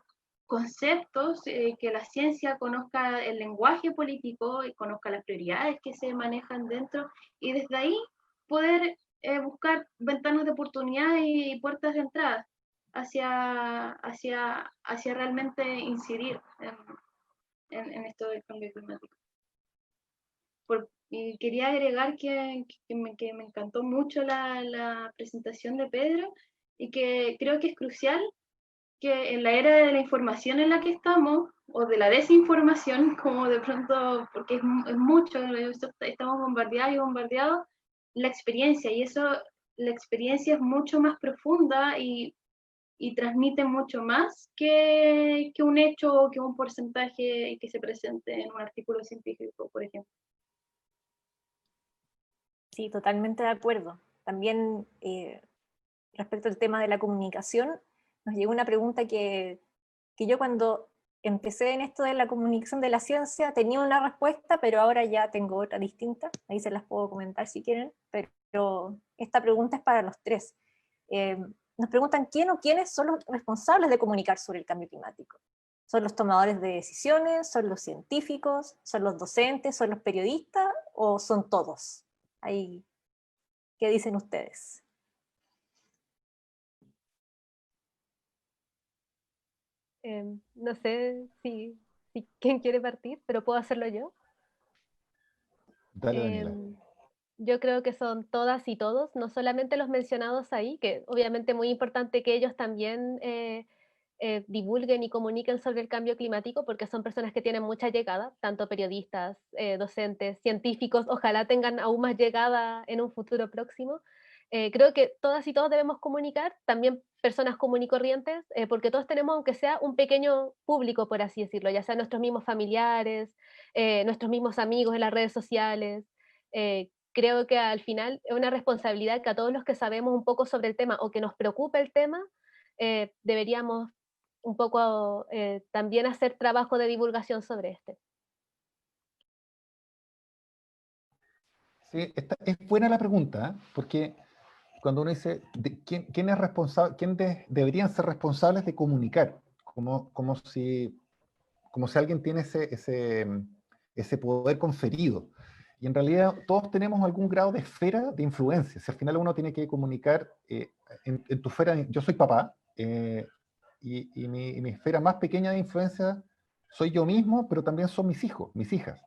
conceptos, que la ciencia conozca el lenguaje político y conozca las prioridades que se manejan dentro, y desde ahí poder buscar ventanas de oportunidad y puertas de entrada hacia realmente incidir en esto del cambio climático. Y quería agregar que me encantó mucho la presentación de Pedro, y que creo que es crucial que en la era de la información en la que estamos, o de la desinformación, como de pronto, porque es mucho, estamos bombardeados y bombardeados, la experiencia es mucho más profunda y transmite mucho más que un hecho o que un porcentaje que se presente en un artículo científico, por ejemplo. Sí, totalmente de acuerdo. También respecto al tema de la comunicación, nos llegó una pregunta que yo cuando empecé en esto de la comunicación de la ciencia tenía una respuesta, pero ahora ya tengo otra distinta. Ahí se las puedo comentar si quieren, pero esta pregunta es para los tres. Nos preguntan quién o quiénes son los responsables de comunicar sobre el cambio climático. ¿Son los tomadores de decisiones? ¿Son los científicos? ¿Son los docentes? ¿Son los periodistas? ¿O son todos? Ahí, ¿qué dicen ustedes? No sé si quién quiere partir, pero puedo hacerlo yo. Dale, Daniela. Yo creo que son todas y todos, no solamente los mencionados ahí, que obviamente es muy importante que ellos también divulguen y comuniquen sobre el cambio climático, porque son personas que tienen mucha llegada, tanto periodistas, docentes, científicos, ojalá tengan aún más llegada en un futuro próximo. Creo que todas y todos debemos comunicar, también personas común y corrientes, porque todos tenemos, aunque sea un pequeño público, por así decirlo, ya sea nuestros mismos familiares, nuestros mismos amigos en las redes sociales. Creo que al final es una responsabilidad que a todos los que sabemos un poco sobre el tema o que nos preocupa el tema, deberíamos un poco también hacer trabajo de divulgación sobre este. Sí, es buena la pregunta, porque cuando uno dice quién es responsable, deberían ser responsables de comunicar, como si alguien tiene ese poder conferido. Y en realidad todos tenemos algún grado de esfera de influencia. Si al final uno tiene que comunicar en tu esfera, yo soy papá, y mi esfera más pequeña de influencia soy yo mismo, pero también son mis hijos, mis hijas.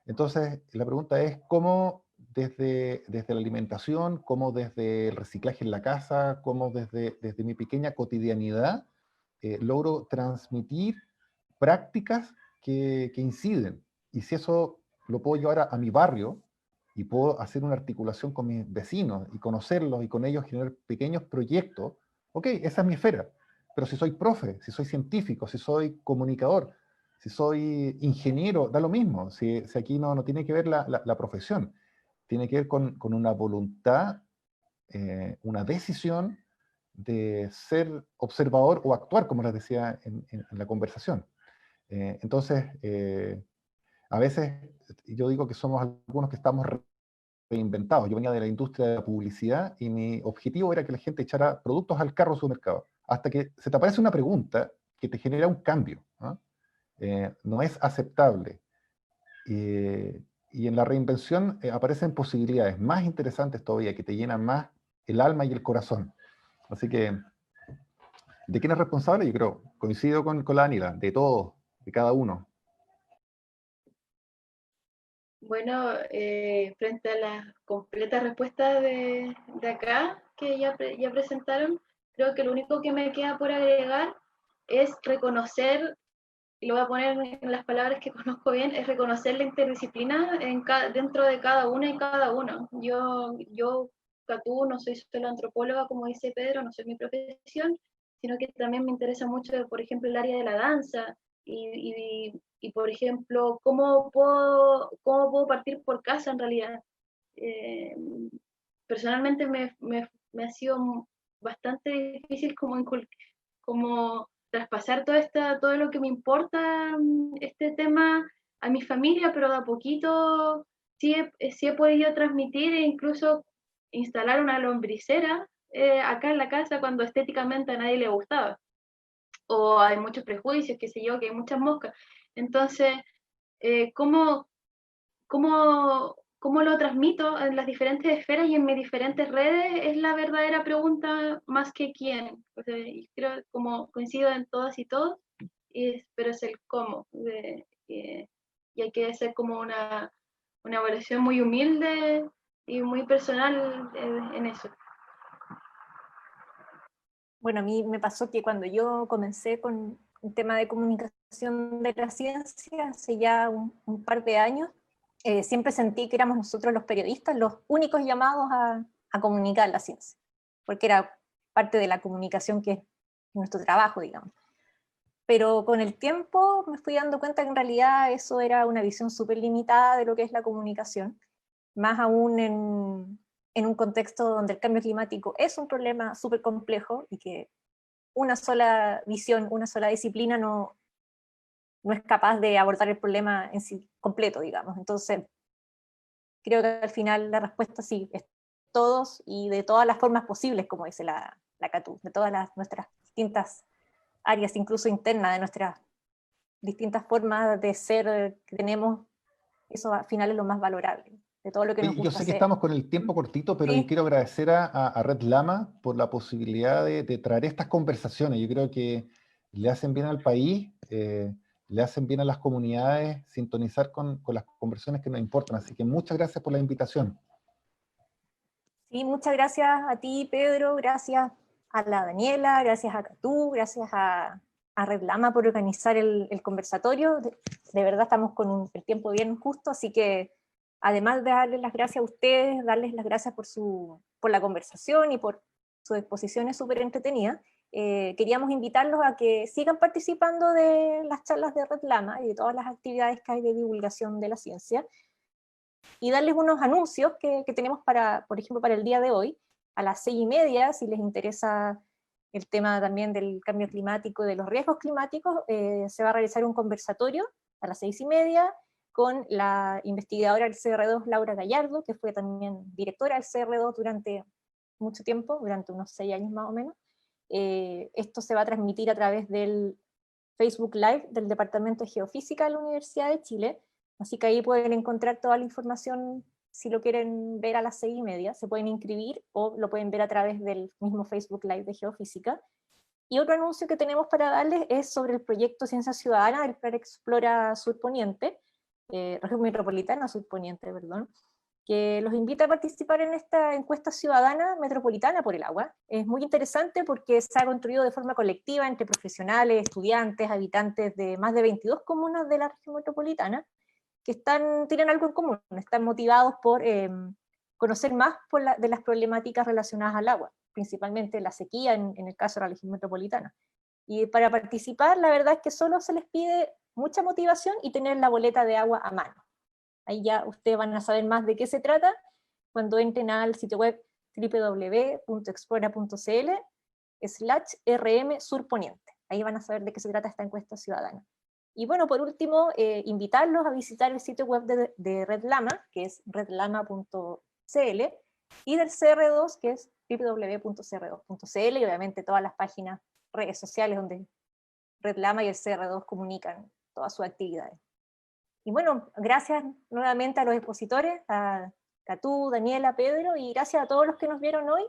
Entonces, la pregunta es cómo desde la alimentación, cómo desde el reciclaje en la casa, cómo desde mi pequeña cotidianidad logro transmitir prácticas que inciden. Y si eso lo puedo llevar a mi barrio y puedo hacer una articulación con mis vecinos y conocerlos y con ellos generar pequeños proyectos, ok, esa es mi esfera. Pero si soy profe, si soy científico, si soy comunicador, si soy ingeniero, da lo mismo. Si aquí no tiene que ver la profesión, tiene que ver con una voluntad, una decisión de ser observador o actuar, como les decía en la conversación. Entonces, a veces yo digo que somos algunos que estamos reinventados. Yo venía de la industria de la publicidad y mi objetivo era que la gente echara productos al carro de su mercado. Hasta que se te aparece una pregunta que te genera un cambio, ¿no? No es aceptable. Y en la reinvención aparecen posibilidades más interesantes todavía, que te llenan más el alma y el corazón. Así que, ¿de quién es responsable? Yo creo, coincido con la Anila, de todos, de cada uno. Bueno, frente a las completas respuestas de acá que ya presentaron, creo que lo único que me queda por agregar es reconocer, y lo voy a poner en las palabras que conozco bien, es reconocer la interdisciplina dentro de cada una y cada uno. Yo, Catú, no soy solo antropóloga, como dice Pedro, no soy mi profesión, sino que también me interesa mucho, por ejemplo, el área de la danza y por ejemplo, cómo puedo partir por casa en realidad. Eh, Personalmente me ha sido bastante difícil como traspasar todo lo que me importa este tema a mi familia, pero de a poquito sí he podido transmitir e incluso instalar una lombricera acá en la casa cuando estéticamente a nadie le gustaba. O hay muchos prejuicios, qué sé yo, que hay muchas moscas. Entonces, ¿cómo, cómo lo transmito en las diferentes esferas y en mis diferentes redes? Es la verdadera pregunta más que quién. O sea, y creo como coincido en todas y todos, pero es el cómo. Y hay que hacer como una evaluación muy humilde y muy personal en eso. Bueno, a mí me pasó que cuando yo comencé con el tema de comunicación de la ciencia, hace ya un par de años, siempre sentí que éramos nosotros los periodistas los únicos llamados a comunicar la ciencia, porque era parte de la comunicación que es nuestro trabajo, digamos. Pero con el tiempo me fui dando cuenta que en realidad eso era una visión súper limitada de lo que es la comunicación, más aún en un contexto donde el cambio climático es un problema súper complejo y que una sola visión, una sola disciplina no es capaz de abordar el problema en sí completo, digamos. Entonces, creo que al final la respuesta sí es todos y de todas las formas posibles, como dice la Catu, de todas nuestras distintas áreas, incluso internas de nuestras distintas formas de ser que tenemos, eso al final es lo más valorable, de todo lo que nos Oye, yo gusta sé que hacer. estamos con el tiempo cortito, pero yo Sí, quiero agradecer a Red Lama por la posibilidad de traer estas conversaciones. Yo creo que le hacen bien al país, le hacen bien a las comunidades sintonizar con las conversaciones que nos importan. Así que muchas gracias por la invitación. sí, muchas gracias a ti, Pedro, gracias a la Daniela, gracias a Catú, gracias a Red Lama por organizar el conversatorio. De verdad estamos con el tiempo bien justo, así que además de darles las gracias a ustedes, darles las gracias por la conversación y por sus exposiciones súper entretenidas, queríamos invitarlos a que sigan participando de las charlas de Red Lama y de todas las actividades que hay de divulgación de la ciencia, y darles unos anuncios que tenemos por ejemplo, para el día de hoy, a las 6:30, si les interesa el tema también del cambio climático y de los riesgos climáticos, se va a realizar un conversatorio a las 6:30 con la investigadora del CR2, Laura Gallardo, que fue también directora del CR2 durante mucho tiempo, durante unos 6 años más o menos. Esto se va a transmitir a través del Facebook Live del Departamento de Geofísica de la Universidad de Chile, así que ahí pueden encontrar toda la información si lo quieren ver a las 6:30, se pueden inscribir o lo pueden ver a través del mismo Facebook Live de Geofísica. Y otro anuncio que tenemos para darles es sobre el proyecto Ciencia Ciudadana del Plan Explora Sur Poniente, región metropolitana, Surponiente, perdón, que los invita a participar en esta encuesta ciudadana metropolitana por el agua. Es muy interesante porque se ha construido de forma colectiva entre profesionales, estudiantes, habitantes de más de 22 comunas de la región metropolitana, que tienen algo en común, están motivados por conocer más de las problemáticas relacionadas al agua, principalmente la sequía en el caso de la región metropolitana. Y para participar, la verdad es que solo se les pide mucha motivación y tener la boleta de agua a mano. Ahí ya ustedes van a saber más de qué se trata cuando entren al sitio web www.explora.cl/rm surponiente. Ahí van a saber de qué se trata esta encuesta ciudadana. Y bueno, por último, invitarlos a visitar el sitio web de Red Lama, que es redlama.cl, y del CR2, que es www.cr2.cl, y obviamente todas las páginas, redes sociales donde Red Lama y el CR2 comunican todas sus actividades. Y bueno, gracias nuevamente a los expositores, a Catú, Daniela, Pedro, y gracias a todos los que nos vieron hoy.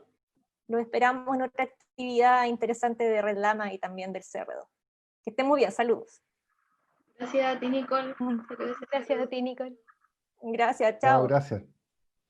Los esperamos en otra actividad interesante de Red Lama y también del CR2. Que estén muy bien, saludos. Gracias a ti, Nicole. Gracias a ti, Nicole. Gracias, Chao, chao. gracias.